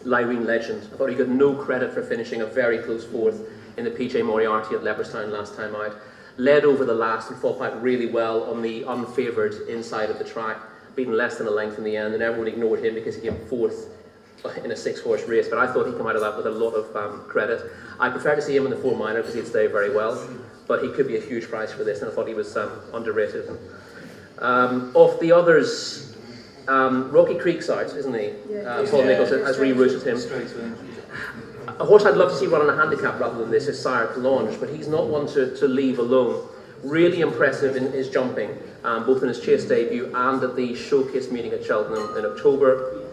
Legend. I thought he got no credit for finishing a very close 4th in the PJ Moriarty at Leopardstown last time out. Led over the last and fought back really well on the unfavoured inside of the track, beaten less than a length in the end, and everyone ignored him because he came 4th in a 6-horse race, but I thought he'd come out of that with a lot of credit. I prefer to see him in the 4 minor because he'd stay very well, but he could be a huge price for this, and I thought he was underrated. Of the others, Rocky Creek's out, isn't he? Paul Nichols has rerouted him. A horse I'd love to see run on a handicap rather than this is Sire Collonge, but he's not one to leave alone. Really impressive in his jumping, both in his chase debut and at the showcase meeting at Cheltenham in October.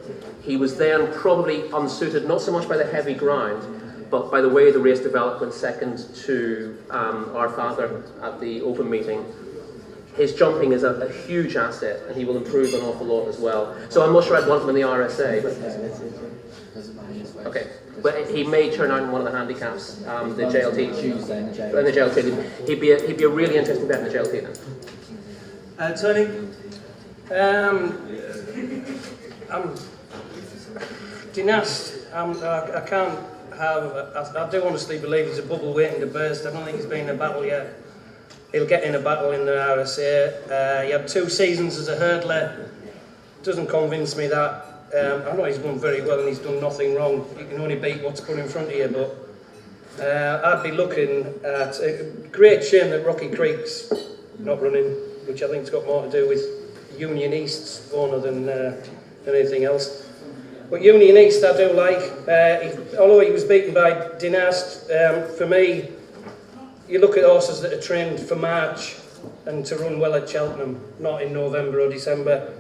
He was then probably unsuited, not so much by the heavy ground, but by the way the race developed when second to our father at the open meeting. his jumping is a huge asset, and he will improve an awful lot as well. So I'm not sure I'd want him in the RSA. Okay, but he may turn out in one of the handicaps, the JLT. Tuesday in the JLT. In the JLT, he'd be a really interesting bet in the JLT then. Tony? I'm Dynast. I can't have. I do honestly believe he's a bubble waiting to burst. I don't think he's been in a battle yet. He'll get in a battle in the RSA. He had 2 seasons as a hurdler. Doesn't convince me that. I know he's done very well and he's done nothing wrong. You can only beat what's put in front of you, but I'd be looking at a great shame that Rocky Creek's not running, which I think's got more to do with Union East's owner than anything else. But Union East I do like. Although he was beaten by Dynast, for me, you look at horses that are trained for March and to run well at Cheltenham, not in November or December.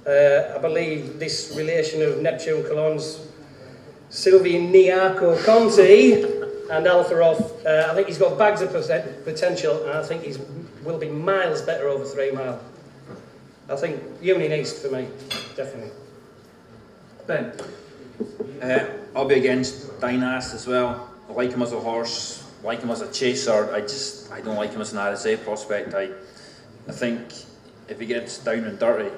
I believe this relation of Neptune Cologne's Sylvian Niarco Conti and Alpharoff, I think he's got bags of potential, and I think he will be miles better over 3 mile. I think Union East for me, definitely. Ben? I'll be against Dynast as well. I like him as a horse, like him as a chaser. I don't like him as an RSA prospect. I think if he gets down and dirty,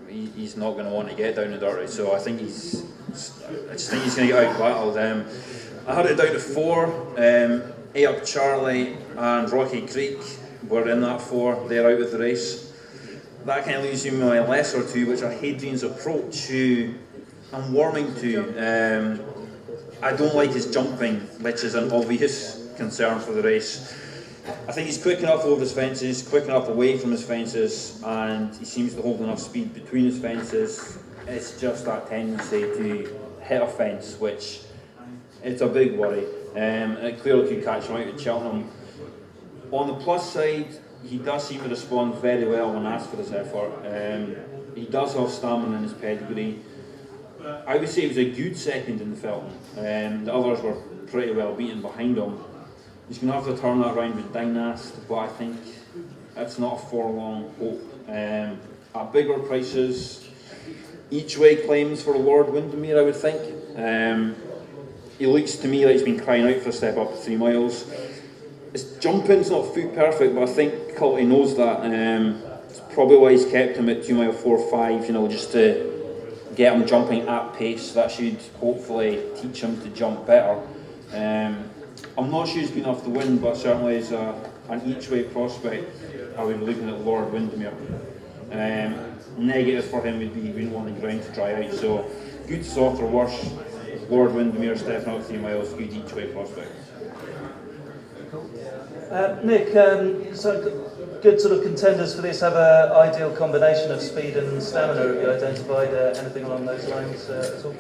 he's not going to want to get down and dirty. So I think I just think he's going to get out battled. I had it down to 4. A Up Charlie and Rocky Creek were in that 4. They're out of the race. That kind of leaves you my lesser 2, which are Hadrian's Approach, who I'm warming to. I don't like his jumping, which is an obvious concern for the race. I think he's quick enough over his fences, quick enough away from his fences, and he seems to hold enough speed between his fences. It's just that tendency to hit a fence, which it's a big worry. It clearly could catch him out at Cheltenham. On the plus side, he does seem to respond very well when asked for his effort. He does have stamina in his pedigree. I would say he was a good second in the Felton. The others were pretty well beaten behind him. He's going to have to turn that around with Dynast, but I think it's not a forlorn hope. At bigger prices, each way claims for Lord Windermere, I would think. He looks to me like he's been crying out for a step up to 3 miles. His jumping's not foot perfect, but I think Culty knows that. It's probably why he's kept him at 2 mile 4.5, just to get him jumping at pace. That should hopefully teach him to jump better. I'm not sure he's good enough to win, but certainly as an each-way prospect, I would be looking at Lord Windermere. Negative for him would be he wouldn't want the ground to dry out, so good, soft or worse, Lord Windermere stepping out 3 miles, good each-way prospect. Nick, so good sort of contenders for this have an ideal combination of speed and stamina. Have you identified anything along those lines at all?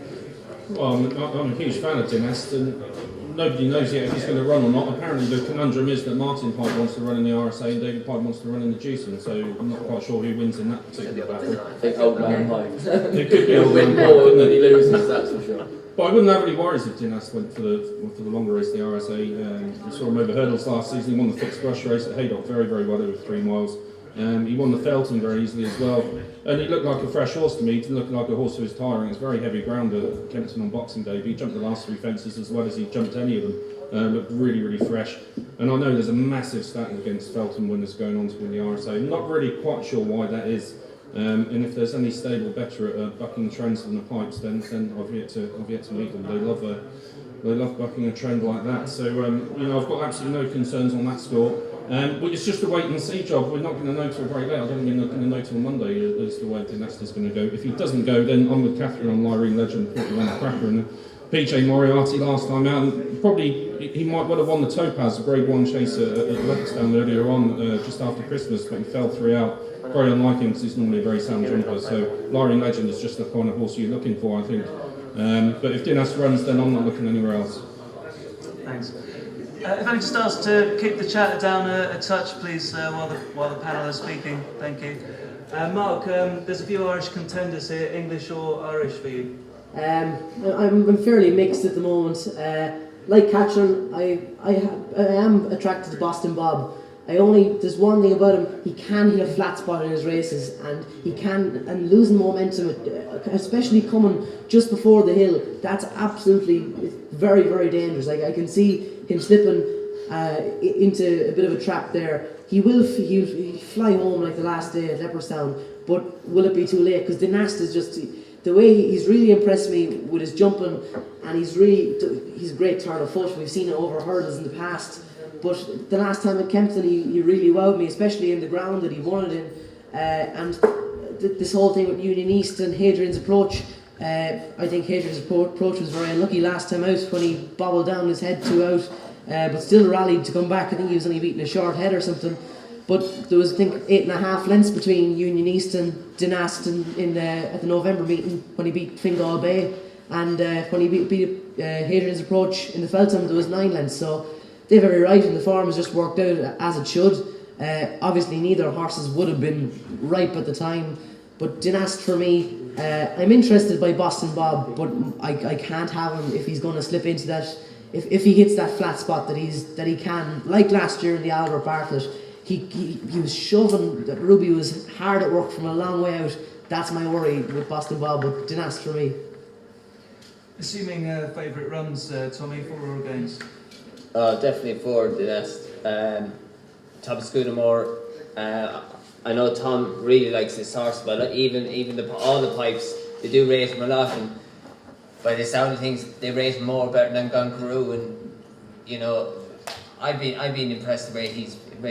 Well, I'm a huge fan of Dynast, and nobody knows yet if he's going to run or not. Apparently the conundrum is that Martin Pipe wants to run in the RSA and David Pipe wants to run in the Juicing, so I'm not quite sure who wins in that particular battle. I think old man Pipe. It could be He'll win more than he loses, that's for sure. But I wouldn't have any worries if Dynast went for the longer race, the RSA. We saw him over hurdles last season. He won the fixed brush race at Haydock very, very well over 3 miles. He won the Felton very easily as well. And he looked like a fresh horse to me. He didn't look like a horse who was tiring. It's very heavy ground at Kempton on Boxing Day. But he jumped the last 3 fences as well as he jumped any of them. Looked really, really fresh. And I know there's a massive stack against Felton winners going on to win the RSA. I'm not really quite sure why that is. And if there's any stable better at bucking the trends than the Pipes, then I've yet to meet them. They love bucking a trend like that. So I've got absolutely no concerns on that score. But it's just a wait and see job. We're not going to know till very late. I don't think we're going to know till Monday as to where Dynast is going to go. If he doesn't go, then I'm with Catherine on Lyrene Legend, 41 Cracker, and PJ Moriarty last time out. And probably he might well have won the Topaz, a Grade 1 chase at Leopardstown earlier on, just after Christmas, but he fell 3 out. Very unlike him because he's normally a very sound jumper. So Lyrene Legend is just the kind of horse you're looking for, I think. But if Dynast runs, then I'm not looking anywhere else. Thanks. If I could just ask to keep the chatter down a touch, please, while the panel is speaking. Thank you. Mark, there's a few Irish contenders here, English or Irish for you? I'm fairly mixed at the moment. Like Catherine, I am attracted to Boston Bob. There's one thing about him, he can hit a flat spot in his races, and and losing momentum, especially coming just before the hill, that's absolutely very, very dangerous. Like, I can see him slipping into a bit of a trap there. He'll fly home like the last day at Leopardstown, but will it be too late? Because Dynast is just, the way he's really impressed me with his jumping, and he's a great turn of foot. We've seen it over hurdles in the past. But the last time at Kempton, he really wowed me, especially in the ground that he won it in. And this whole thing with Union East and Hadrian's approach, I think Hadrian's approach was very unlucky last time out when he bobbled down his head 2 out, but still rallied to come back. I think he was only beating a short head or something. But there was, I think, 8.5 lengths between Union East and Dynast at the November meeting when he beat Fingal Bay. And when he beat Hadrian's approach in the Feltham, there was 9 lengths. So they're very right, and the form has just worked out as it should. Obviously, neither horses would have been ripe at the time, but Dynast for me, I'm interested by Boston Bob, but I can't have him if he's going to slip into that. If he hits that flat spot that he can, like last year in the Albert Bartlett, he was shoving. That Ruby was hard at work from a long way out. That's my worry with Boston Bob, but Dynast for me. Assuming favourite runs, Tommy, for or against? Definitely for Dynast. Tom Scudamore. I know Tom really likes this horse, but even all the pipes, they do rate him a lot, and by the sound of things, they rate him more better than Gonkaroo. And I've been impressed the way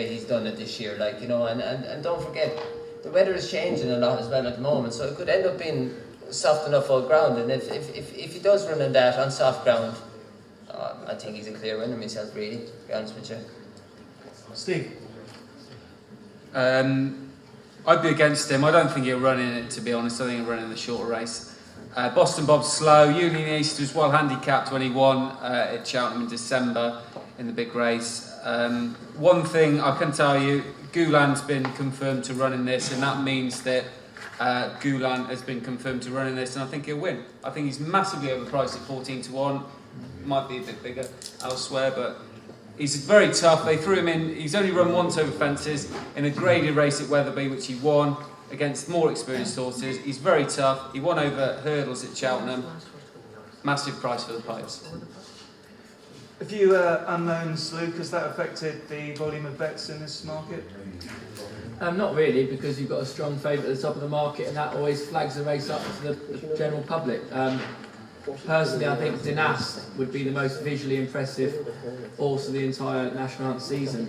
he's done it this year. And don't forget, the weather is changing a lot as well at the moment, so it could end up being soft enough old ground. And if he does run in that on soft ground, I think he's a clear winner myself, really, to be honest with you. Steve? I'd be against him. I don't think he'll run in it, to be honest. I think he'll run in the shorter race. Boston Bob's slow. Union East was well handicapped when he won at Cheltenham in December in the big race. One thing I can tell you, Gouland's been confirmed to run in this, and that means that Gouland has been confirmed to run in this, and I think he'll win. I think he's massively overpriced at 14-1. Might be a bit bigger elsewhere, but he's very tough. They threw him in. He's only run once over fences in a graded race at Wetherby, which he won against more experienced horses. He's very tough. He won over hurdles at Cheltenham. Massive price for the pipes. A few unknowns, Luke. Has that affected the volume of bets in this market? Not really, because you've got a strong favourite at the top of the market, and that always flags the race up to the general public. Personally, I think Dynast would be the most visually impressive horse of the entire National Hunt season.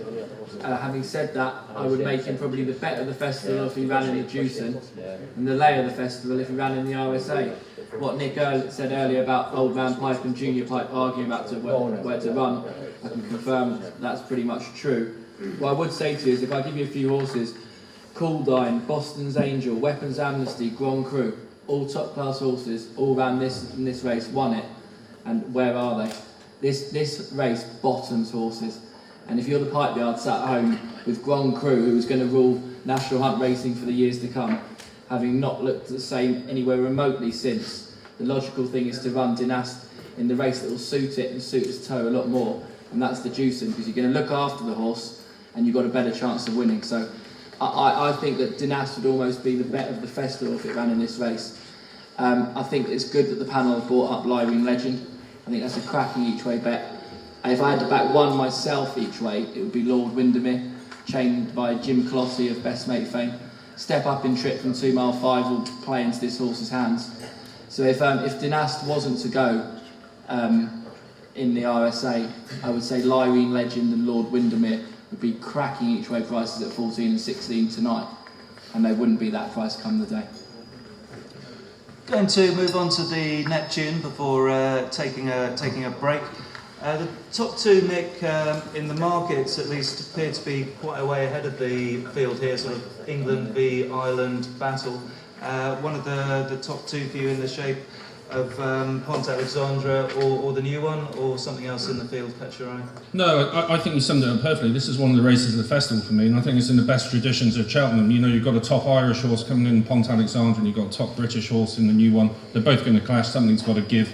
Having said that, I would make him probably the bet of the festival if he ran in the Jewson, and the lay of the festival if he ran in the RSA. What Nick said earlier about Old Man Pipe and Junior Pipe arguing about where to run, I can confirm that's pretty much true. What I would say to you is, if I give you a few horses, Caldine, Boston's Angel, Weapons Amnesty, Grand Cru, all top class horses, all ran in this race, won it, and where are they? This race bottoms horses, and if you're the pipe yard sat at home with Grand Cru, who is going to rule National Hunt racing for the years to come, having not looked the same anywhere remotely since, the logical thing is to run Dynast in the race that will suit it and suit its toe a lot more, and that's the Jewson, because you're going to look after the horse and you've got a better chance of winning. So I think that Dynast would almost be the bet of the festival if it ran in this race. I think it's good that the panel have brought up Lyring Legend. I think that's a cracking each way bet. And if I had to back one myself each way, it would be Lord Windermere, chained by Jim Colossi of Best Mate fame. Step up in trip from 2 mile 5 will play into this horse's hands. So if Dynast wasn't to go in the RSA, I would say Lyring Legend and Lord Windermere would be cracking each way prices at 14 and 16 tonight, and they wouldn't be that price come the day. Going to move on to the Neptune before taking a break. The top two, Nick, in the markets at least appear to be quite a way ahead of the field here, sort of England v Ireland battle. One of the top two for you in the shape of Pont Alexandre or the new one, or something else in the field catch your eye? No, I think you summed it up perfectly. This is one of the races of the festival for me, and I think it's in the best traditions of Cheltenham. You know, you've got a top Irish horse coming in, Pont Alexandre, and you've got a top British horse in the new one. They're both going to clash, something's got to give.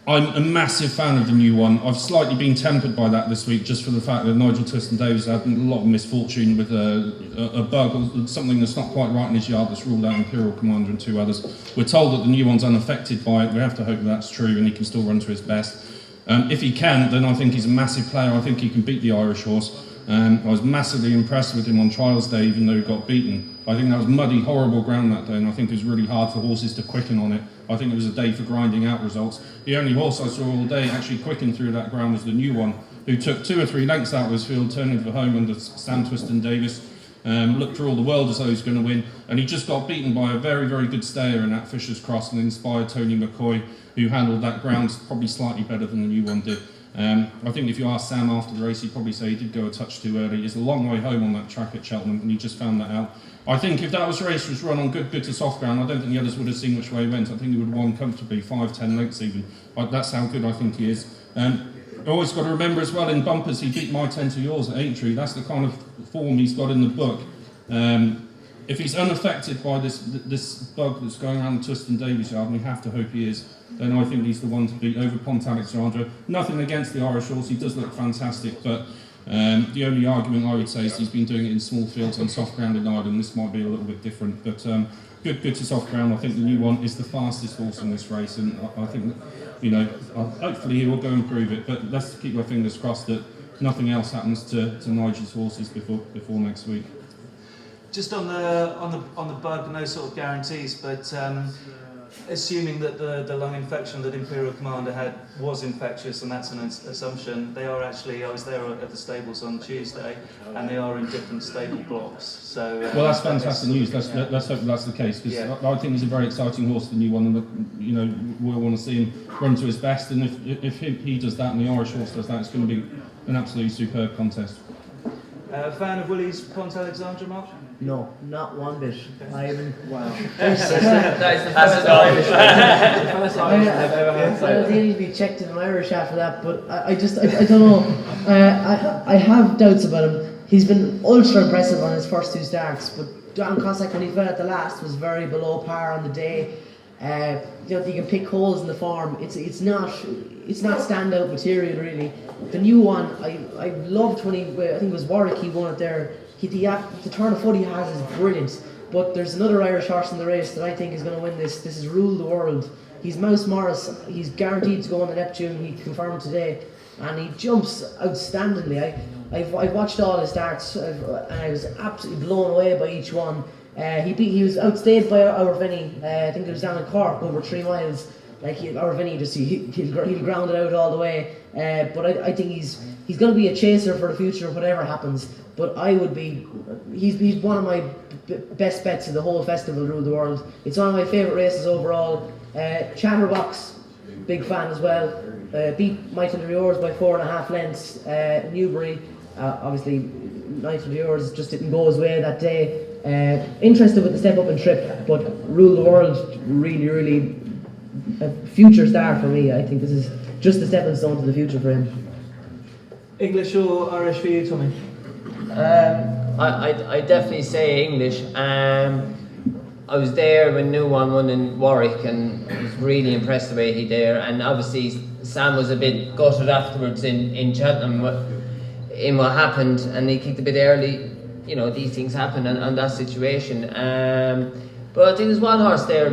I'm a massive fan of the new one. I've slightly been tempered by that this week, just for the fact that Nigel Twiston-Davies had a lot of misfortune with a bug or something that's not quite right in his yard that's ruled out Imperial Commander and 2 others. We're told that the new one's unaffected by it. We have to hope that's true and he can still run to his best. If he can, then I think he's a massive player. I think he can beat the Irish horse. I was massively impressed with him on trials day, even though he got beaten. I think that was muddy, horrible ground that day, and I think it was really hard for horses to quicken on it. I think it was a day for grinding out results. The only horse I saw all day actually quicken through that ground was the new one, who took 2 or 3 lengths out of his field, turning for home under Sam Twiston-Davies. Looked for all the world as though he was going to win, and he just got beaten by a very, very good stayer in that Fisher's Cross and inspired Tony McCoy, who handled that ground probably slightly better than the new one did. I think if you ask Sam after the race, he'd probably say he did go a touch too early. It's a long way home on that track at Cheltenham, and he just found that out. I think if that race was run on good to soft ground, I don't think the others would have seen which way he went. I think he would have won comfortably, 5-10 lengths even. That's how good I think he is. Always got to remember as well, in bumpers, he beat My 10 to Yours at Aintree. That's the kind of form he's got in the book. If he's unaffected by this bug that's going around the Twiston-Davies yard, and we have to hope he is, then I think he's the one to beat over Pont Alexandra. Nothing against the Irish horse, he does look fantastic, but the only argument I would say is he's been doing it in small fields on soft ground in Ireland. This might be a little bit different, but good to soft ground. I think the new one is the fastest horse in this race, and I think, hopefully he will go and prove it, but let's keep our fingers crossed that nothing else happens to Nigel's horses before next week. Just on the bug, no sort of guarantees, but assuming that the lung infection that Imperial Commander had was infectious, and that's an assumption, they are actually, I was there at the stables on Tuesday, and they are in different stable blocks. So well, that's fantastic news. Let's hope that's the case, because I think he's a very exciting horse, the new one, and we'll want to see him run to his best, and if he does that and the Irish horse does that, it's going to be an absolutely superb contest. Fan of Willie's Pont Alexandra, Mark? No, not one bit. Wow. That's the first Irish I've ever had. I need to be checked in Irish after that, but I don't know. I have doubts about him. He's been ultra impressive on his first 2 starts, but John Cossack, when he fell at the last, was very below par on the day. You can pick holes in the form. It's not standout material really. The new one, I loved when I think it was Warwick, he won it there. The turn of foot he has is brilliant. But there's another Irish horse in the race that I think is going to win this. This is Rule the World. He's Mouse Morris. He's guaranteed to go on the Neptune. He confirmed today, and he jumps outstandingly. I've watched all his starts, and I was absolutely blown away by each one. He was outstayed by our Vinny. I think it was down in Cork over 3 miles. Our Vinny he'll ground it out all the way. But I think he's going to be a chaser for the future, whatever happens. But he's one of my best bets of the whole festival, Rule the World. It's one of my favourite races overall. Chatterbox, big fan as well. Beat My 10 to Yours by 4.5 lengths. Newbury, obviously, My 10 to Yours just didn't go his way that day. Interested with the step up and trip, but Rule the World really a future star for me. I think this is just a stepping stone to the future for him. English or Irish for you, Tommy? I definitely say English. I was there when New One won in Warwick, and I was really impressed the way he did. And obviously Sam was a bit gutted afterwards in Cheltenham in what happened, and he kicked a bit early. These things happen on that situation. But I think there's one horse there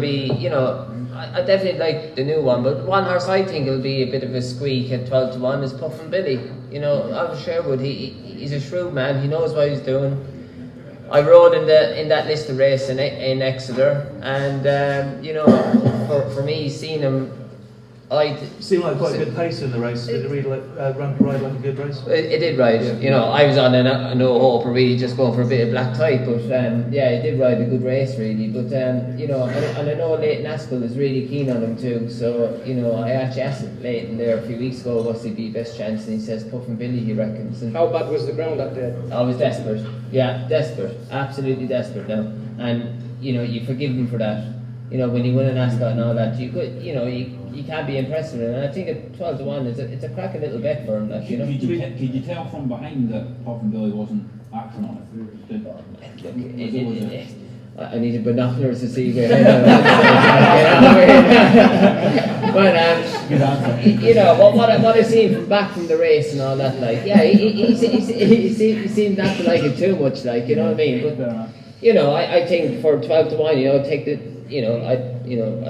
I definitely like the New One, but one horse I think will be a bit of a squeak at 12 to 1 is Puffin Billy. Out of Sherwood, he's a shrewd man. He knows what he's doing. I rode in that list of race in Exeter, and for me, seeing him, seemed like quite a good pace in the race. Did it really ride like a good race? It did ride. I was on a no hope, or really just going for a bit of black type, but it did ride a good race really. But and I know Leighton Aspel is really keen on him too. So I actually asked Leighton there a few weeks ago what's the best chance, and he says Puffin Billy, he reckons. And how bad was the ground that day? I was desperate. Yeah, desperate, absolutely desperate now. And you forgive him for that. When you win an Ascot and all that, you could, you can't be impressed with it. And I think at 12 to 1, it's a cracking little bet for him. Could you tell from behind that Puffin Billy wasn't acting on it? I needed binoculars to see where. But Good answer. You know, what I seen from back from the race and all that, like, yeah, he seemed not to like it too much, like, you know what I mean? But, you know, I think for 12 to 1, you know, take the, I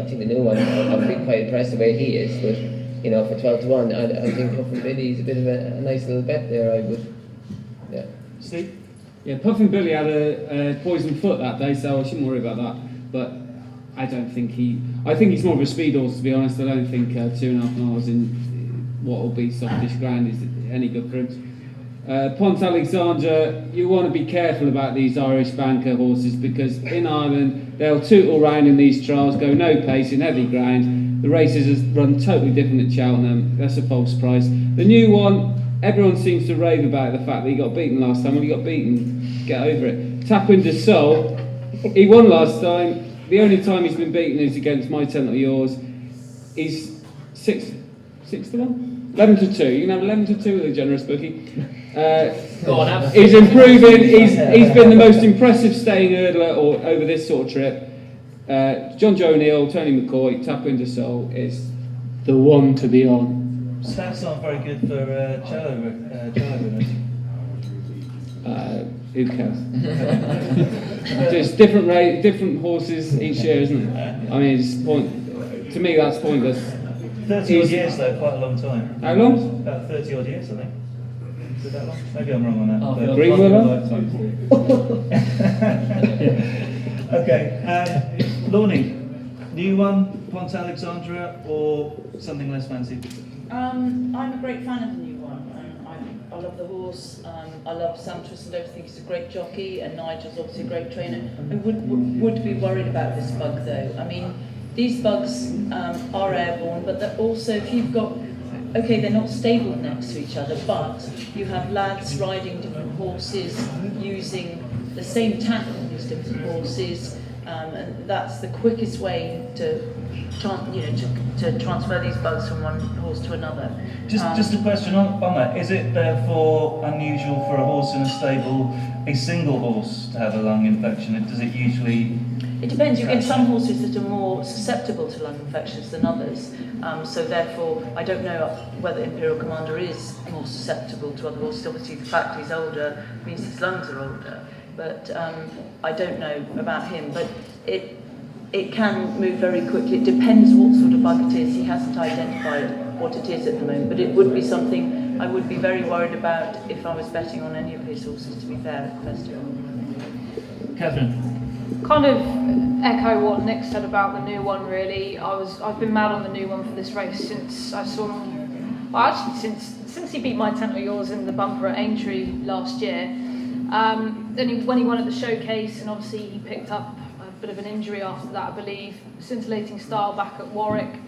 think the new one, I'd be quite impressed the way he is, but, you know, for 12 to 1, I think Puffin Billy's a bit of a nice little bet there, I would, yeah. Steve? Yeah, Puffin Billy had a poisoned foot that day, so I shouldn't worry about that. But I don't think I think he's more of a speed horse, to be honest. I don't think 2.5 miles in what will be softish ground is any good for him. Pont Alexandra, you want to be careful about these Irish banker horses because in Ireland they'll toot all round in these trials, go no pace in heavy ground. The races run totally different at Cheltenham. That's a false price. The new one, everyone seems to rave about the fact that he got beaten last time. Well, he got beaten. Get over it. Tapin de Sol, he won last time. The only time he's been beaten is against My Tent or Yours. He's 6 to 1? 11 to 2. You can have 11 to 2 with a generous bookie. Go on, have. He's improving. He's been the most impressive staying hurdler over this sort of trip. John Joe O'Neill, Tony McCoy, Tapin de Sol is the one to be on. Stats aren't very good for cello winners. Who cares? Just different horses each year, isn't it? I mean, to me that's pointless. 30 odd years though, quite a long time. How long? About 30 odd years, I think. Is it that long? Maybe I'm wrong on that. Okay, Lornie, new one, Pont Alexandra, or something less fancy? I'm a great fan of the new one. I love the horse. I love Sam Twisted. I think he's a great jockey, and Nigel's obviously a great trainer. I would be worried about this bug though. I mean, these bugs are airborne, but they're also, if you've got, okay, they're not stable next to each other, but you have lads riding different horses using the same tack on these different horses, and that's the quickest way to transfer these bugs from one horse to another. Just a question on that. Is it therefore unusual for a horse in a stable, a single horse, to have a lung infection? Does it usually... It depends. You get some horses that are more susceptible to lung infections than others. So therefore, I don't know whether Imperial Commander is more susceptible to other horses. Obviously, the fact he's older means his lungs are older. But I don't know about him. But it can move very quickly. It depends what sort of bug it is. He hasn't identified what it is at the moment. But it would be something I would be very worried about if I was betting on any of his horses, to be fair, at the festival. Catherine? Kind of echo what Nick said about the new one, really. I've been mad on the new one for this race since I saw him. Well, actually, since he beat My Tent or Yours in the bumper at Aintree last year. Then when he won at the showcase, and obviously he picked up a bit of an injury after that, I believe. Scintillating style back at Warwick.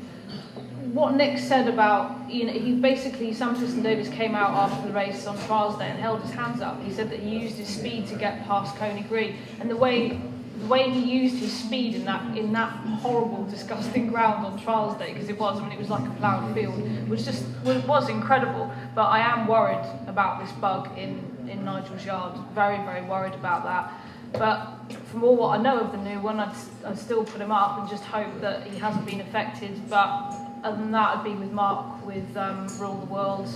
What Nick said about, he basically, Sam Twiston-Davies came out after the race on trials day and held his hands up. He said that he used his speed to get past Coney Green, and the way he used his speed in that horrible, disgusting ground on trials day, because it was like a ploughed field, was incredible. But I am worried about this bug in Nigel's yard. Very, very worried about that. But from all what I know of the new one, I'd still put him up and just hope that he hasn't been affected. But other than that, I'd be with Mark with Rule the World.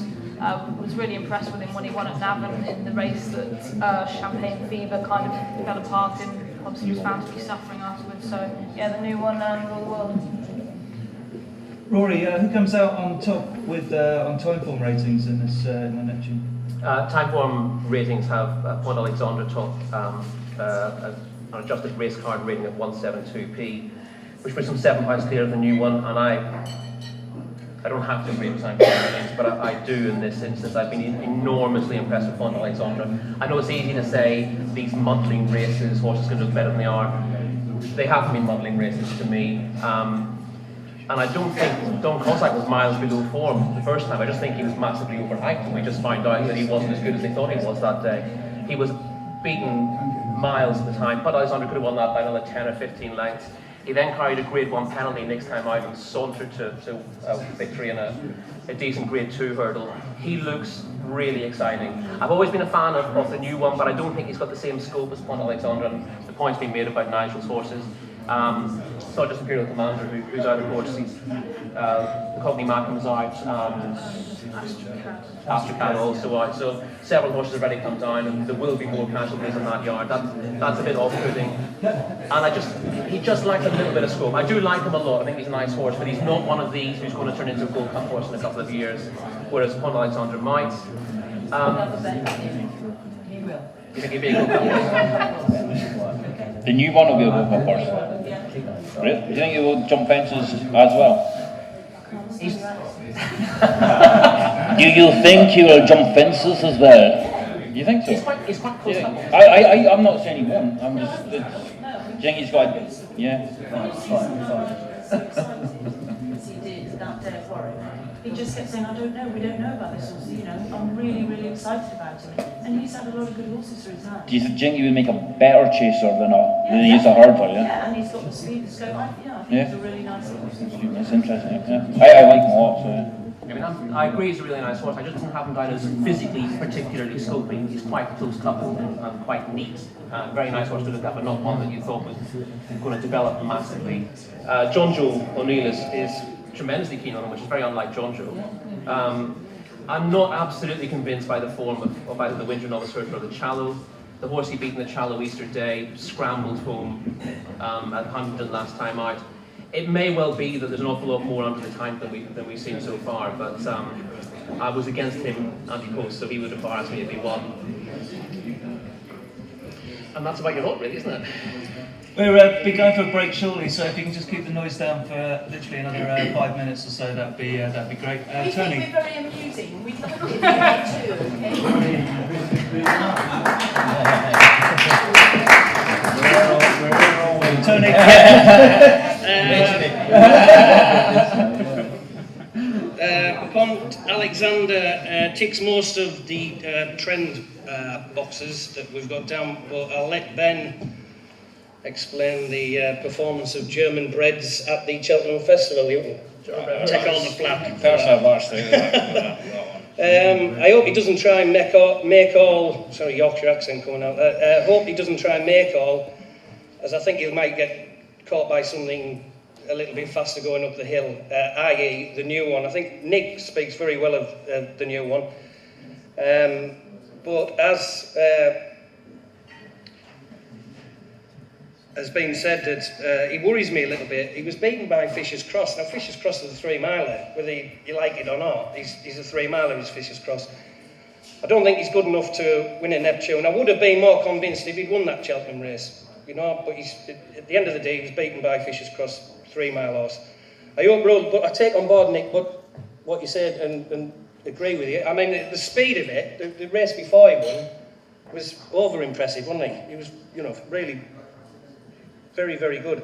Was really impressed with him when he won at Navan in the race that Champagne Fever kind of fell apart in. Obviously, he was found to be suffering afterwards. So, yeah, the new one, Rule the World. Rory, who comes out on top with on time form ratings in this in the Neptune? Time form ratings have Pont Alexandra top an adjusted race card rating of 172p, which puts them £7 clear of the new one. And I don't have to agree with time form ratings, but I do in this instance. I've been enormously impressed with Pont Alexandra. I know it's easy to say these muddling races, horses can look better than they are. They haven't been muddling races to me. And I don't think Don Cossack was miles below form the first time. I just think he was massively overhyped, and we just found out that he wasn't as good as they thought he was that day. He was beaten miles at the time. Pont Alexandra could have won that by another 10 or 15 lengths. He then carried a Grade 1 penalty next time out and sauntered to victory in a decent Grade 2 hurdle. He looks really exciting. I've always been a fan of the new one, but I don't think he's got the same scope as Pont Alexandra, and the point's been made about Nigel's horses. It's not just Imperial Commander who's out, of course. The Cockney Mackham's out, Astrocad also out. So several horses have already come down, and there will be more casualties in that yard. That's a bit off-putting. And he just lacks a little bit of scope. I do like him a lot. I think he's a nice horse, but he's not one of these who's going to turn into a Gold Cup horse in a couple of years, whereas Pont Alexander might. You think he'd be a Gold Cup horse? The new one will be a Gold Cup horse. Really? Do you think he will jump fences as well? Do you think he will jump fences as well? You think so? He's quite close up. I'm not saying he won't. I'm just. Do you think he's got? Yeah. He just kept saying, I don't know, we don't know about this horse, you know, I'm really, really excited about him. And he's had a lot of good horses through his hands. Do you think he would make a better chaser than he is a hurdler? Yeah, and he's got the speed, the scope. I think he's a really nice horse. That's interesting. Yeah. I like him a lot. So. I mean, I agree he's a really nice horse. I just didn't have him down as physically particularly scoping. He's quite close coupled and quite neat. Very nice horse to look at, but not one that you thought was going to develop massively. John Joe O'Neill is tremendously keen on him, which is very unlike John Joe. I'm not absolutely convinced by the form of either the Winter Novice Hurdle or the Challow. The horse he beat in the Challow Easter Day scrambled home at Huntingdon last time out. It may well be that there's an awful lot more under the tank than we've seen so far, but I was against him anti-post, so he would embarrass me if he won. And that's about your lot, really, isn't it? We'll be going for a break shortly, so if you can just keep the noise down for literally another 5 minutes or so, that'd be great. We Tony. think we're very amusing. We'd love it if you did too, okay? Tony. Pont Alexander ticks most of the trend boxes that we've got down, but I'll let Ben explain the performance of German breds at the Cheltenham Festival. You take on the flap. I hope he doesn't try and make all. Sorry, Yorkshire accent coming out. I hope he doesn't try and make all, as I think he might get caught by something a little bit faster going up the hill, i.e. the new one. I think Nick speaks very well of the new one. But as has been said, that he worries me a little bit. He was beaten by Fisher's Cross. Now, Fisher's Cross is a 3-miler, whether you like it or not. He's a 3-miler, is Fisher's Cross. I don't think he's good enough to win a Neptune. I would have been more convinced if he'd won that Cheltenham race, you know, but at the end of the day, he was beaten by Fisher's Cross, 3-mile horse. I hope, but I take on board, Nick, what you said and agree with you. I mean, the speed of it, the race before he won, was over-impressive, wasn't he? He was, you know, really very, very good.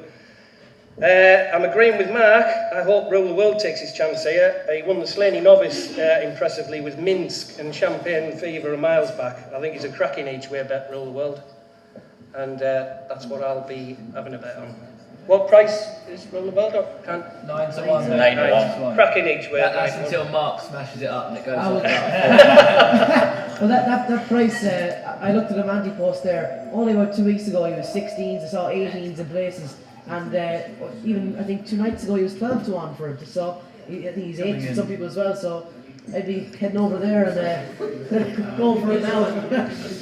I'm agreeing with Mark. I hope Rule the World takes his chance here. He won the Slaney Novice impressively with Minsk and Champagne Fever a miles back. I think he's a cracking each-way bet, Rule the World. And that's what I'll be having a bet on. What price is Rule the World? 9 to 1. 9 to 1. Cracking each-way. That's until Mark smashes it up and it goes up. Well, that price, I looked at a Mandy post there. Only about 2 weeks ago, he was 16s. I saw 18s in places. And even, I think 2 nights ago, he was 12 to 1 for it. So I think he's 8 for some people as well. So I'd be heading over there and going for it now.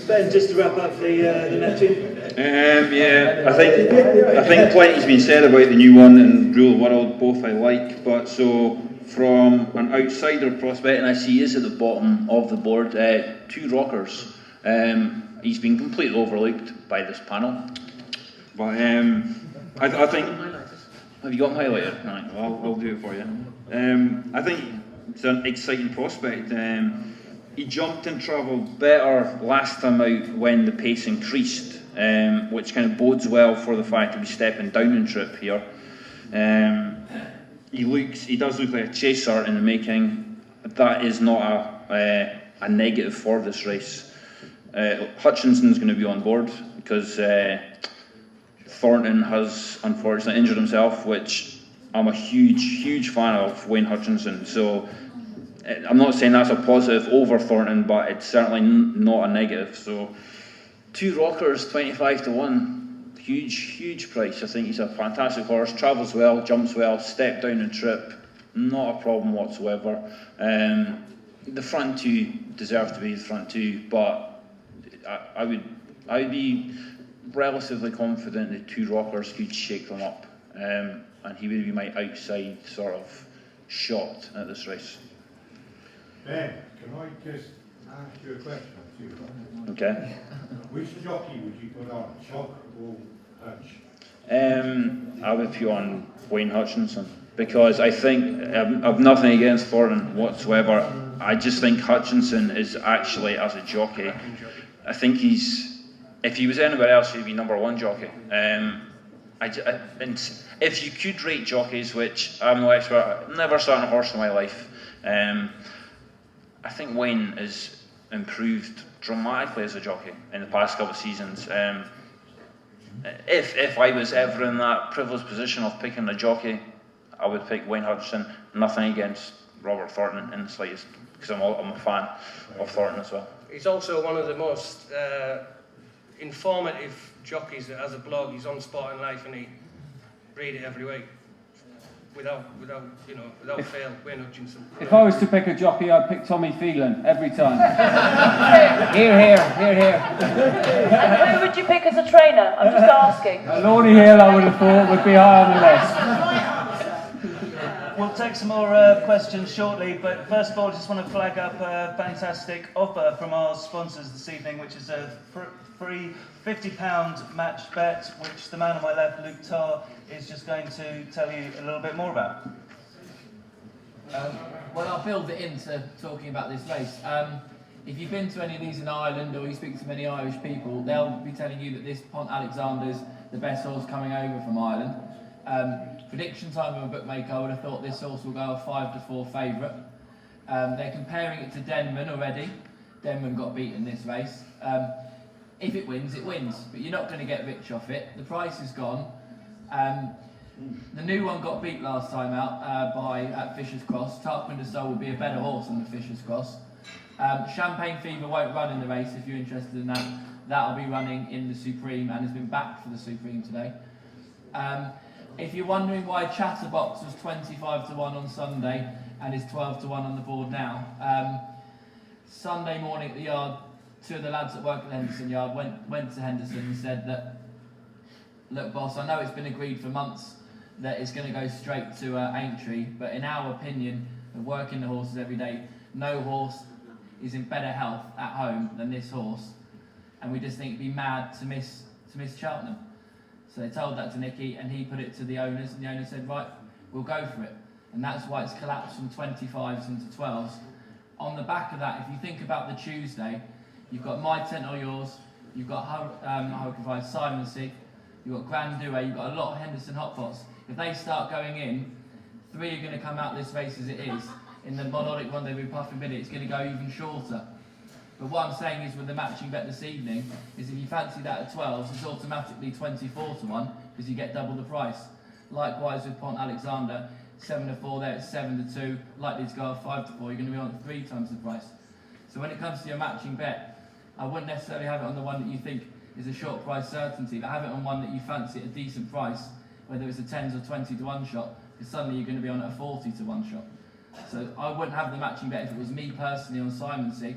Ben, just to wrap up the Neptune. Yeah, I think plenty's been said about the new one and Rule the World, both I like, but so from an outsider prospect, and I see is at the bottom of the board, 2 Rockers. He's been completely overlooked by this panel, but I think. Have you got him highlighted? Right, well, I'll do it for you. I think it's an exciting prospect. He jumped and travelled better last time out when the pace increased, which kind of bodes well for the fact that he's stepping down in trip here. He does look like a chaser in the making. That is not a negative for this race. Hutchinson's going to be on board because Thornton has unfortunately injured himself, which I'm a huge fan of Wayne Hutchinson. So I'm not saying that's a positive over Thornton, but it's certainly not a negative. So 2 Rockers, 25 to 1, huge price. I think he's a fantastic horse, travels well, jumps well, step down and trip, not a problem whatsoever. The front two deserve to be the front two, but I would be relatively confident the two rockers could shake them up, and he would be my outside sort of shot at this race. Ben, can I just ask you a question or two? Okay. Which jockey would you put on, Chuck or Hutch? I would put on Wayne Hutchinson, because I think, I've nothing against Thornton whatsoever, I just think Hutchinson is actually, as a jockey, I think if he was anywhere else, he'd be #1 jockey. And if you could rate jockeys, which I'm no expert, I've never sat on a horse in my life, I think Wayne has improved dramatically as a jockey in the past couple of seasons. If I was ever in that privileged position of picking a jockey, I would pick Wayne Hutchinson. Nothing against Robert Thornton in the slightest, because I'm a fan of Thornton as well. He's also one of the most informative jockeys that has a blog. He's on Sport and Life, and he read it every week without fail. Wayne Hutchinson. If I was to pick a jockey, I'd pick Tommy Phelan every time. Here. And who would you pick as a trainer? I'm just asking. Lordy Hill, I would have thought, would be high on the list. We'll take some more questions shortly, but first of all, I just want to flag up a fantastic offer from our sponsors this evening, which is a free £50 match bet, which the man on my left, Luke Tarr, is just going to tell you a little bit more about. Well, I'll build it into talking about this race. If you've been to any of these in Ireland, or you speak to many Irish people, they'll be telling you that this Pont Alexander's the best horse coming over from Ireland. Prediction time of a bookmaker, I would have thought this horse will go a 5-4 favourite. They're comparing it to Denman already. Denman got beaten this race. If it wins, but you're not going to get rich off it. The price is gone. The new one got beat last time out at Fisher's Cross. Tarquin de Sol will be a better horse than the Fisher's Cross. Champagne Fever won't run in the race if you're interested in that. That'll be running in the Supreme and has been backed for the Supreme today. If you're wondering why Chatterbox was 25-1 on Sunday and is 12-1 on the board now, Sunday morning at the yard, two of the lads that work at the Henderson yard went to Henderson and said that, look boss, I know it's been agreed for months that it's going to go straight to Aintree, but in our opinion, of working the horses every day, no horse is in better health at home than this horse, and we just think it'd be mad to miss Cheltenham. So they told that to Nicky, and he put it to the owners, and the owners said, right, we'll go for it. And that's why it's collapsed from 25s into 12s. On the back of that, if you think about the Tuesday, you've got My Tent or Yours, you've got Simon Sig, you've got Grand Duet, you've got a lot of Henderson Hotpots. If they start going in, 3 are going to come out this race as it is. In the Monodic Rendezvous Puffin Biddy, it's going to go even shorter. But what I'm saying is, with the matching bet this evening, is if you fancy that at 12s, it's automatically 24-1 because you get double the price. Likewise with Pont Alexander, 7-4 there, it's 7-2, likely to go up 5-4, you're going to be on 3 times the price. So when it comes to your matching bet, I wouldn't necessarily have it on the one that you think is a short price certainty, but have it on one that you fancy at a decent price, whether it's a 10s or 20-1 shot, because suddenly you're going to be on at a 40-1 shot. So I wouldn't have the matching bet if it was me personally on Simon Sig,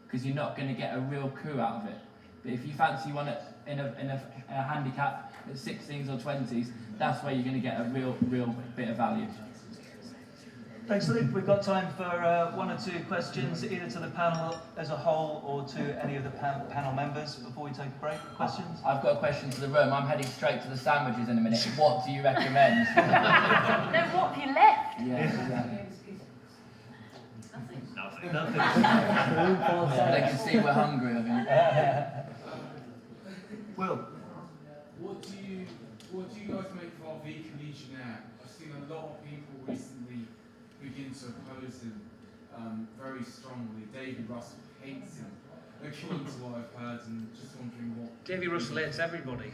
because you're not going to get a real coup out of it. But if you fancy one in a handicap at 16s or 20s, that's where you're going to get a real bit of value. Thanks, Luke. We've got time for 1 or 2 questions, either to the panel as a whole or to any of the panel members before we take a break. Questions? I've got a question to the room. I'm heading straight to the sandwiches in a minute. What do you recommend? No, what have you left? Yeah, exactly. Nothing. They can see we're hungry, I think. Will? What do you guys make of our V Legionnaire? I've seen a lot of people recently begin to oppose him very strongly. David Russell hates him, according to what I've heard, and just wondering what... Davy Russell hates everybody.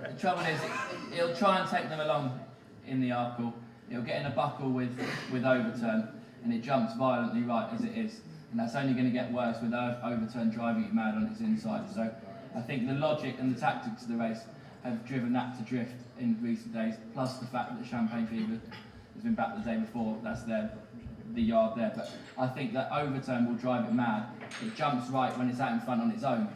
The trouble is, he'll try and take them along in the article. It'll get in a buckle with Overturn, and it jumps violently right as it is. and that's only going to get worse with Overturn driving it mad on its inside. So I think the logic and the tactics of the race have driven that to drift in recent days, plus the fact that Champagne Fever has been back the day before. That's the yard there, but I think that Overturn will drive it mad. It jumps right when it's out in front on its own.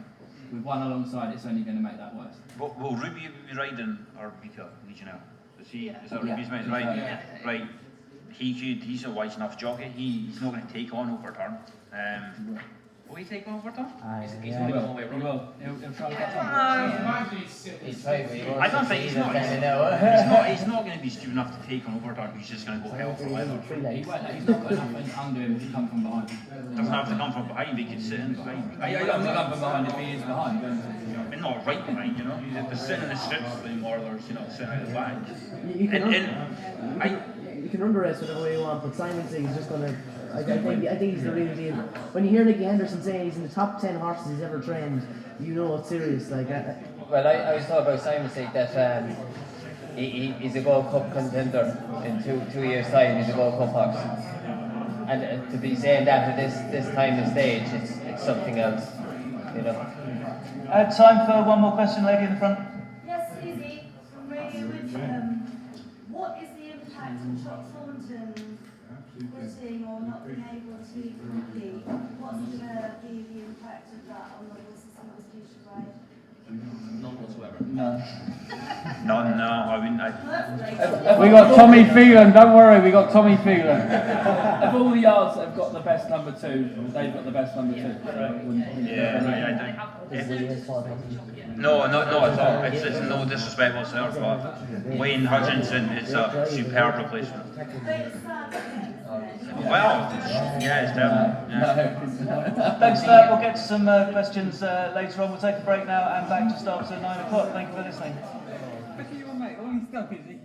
With one alongside, it's only going to make that worse. Will Ruby be riding Arabica Legionnaire? Is that Ruby's mate? Right. Yeah. Right. He's a wise enough jockey. He's not going to take on Overturn. Will he take on Overturn? He's going to go one way wrong. He'll try to catch I don't think he's not going to be stupid enough to take on Overturn. He's just going to go hell for leather. He's not got enough under him to come from behind. Doesn't have to come from behind. He can sit in behind. He doesn't have to come from behind if he is behind. But not right behind, you know. They're sitting in the strips anymore. They're sitting out the back. You can run the race whatever way you want, but Simon says he's just going to. I think he's the real deal. When you hear Nicky Henderson saying he's in the top 10 horses he's ever trained, you know it's serious. Well, I was told about Simon saying that he's a Gold Cup contender in two years' time. He's a Gold Cup horse, and to be saying that at this time and stage, it's something else, you know. Time for one more question, lady in the front. Yes, Susie, from Radio Witcham. What is the impact of Chop Thornton quitting or not being able to compete? What's going to be the impact of that on the horses and the future ride? None whatsoever. No. No, I mean, We got Tommy Phelan, don't worry, we got Tommy Phelan. Of all the yards that have got the best number 2, they've got the best number 2. No, not at all. It's no disrespect whatsoever, but Wayne Hutchinson is a superb replacement. Well, yeah, it's definitely. Yeah. Thanks for that. We'll get to some questions later on. We'll take a break now and back to start at 9 o'clock. Thank you for listening. Mate, all he's stuck is he?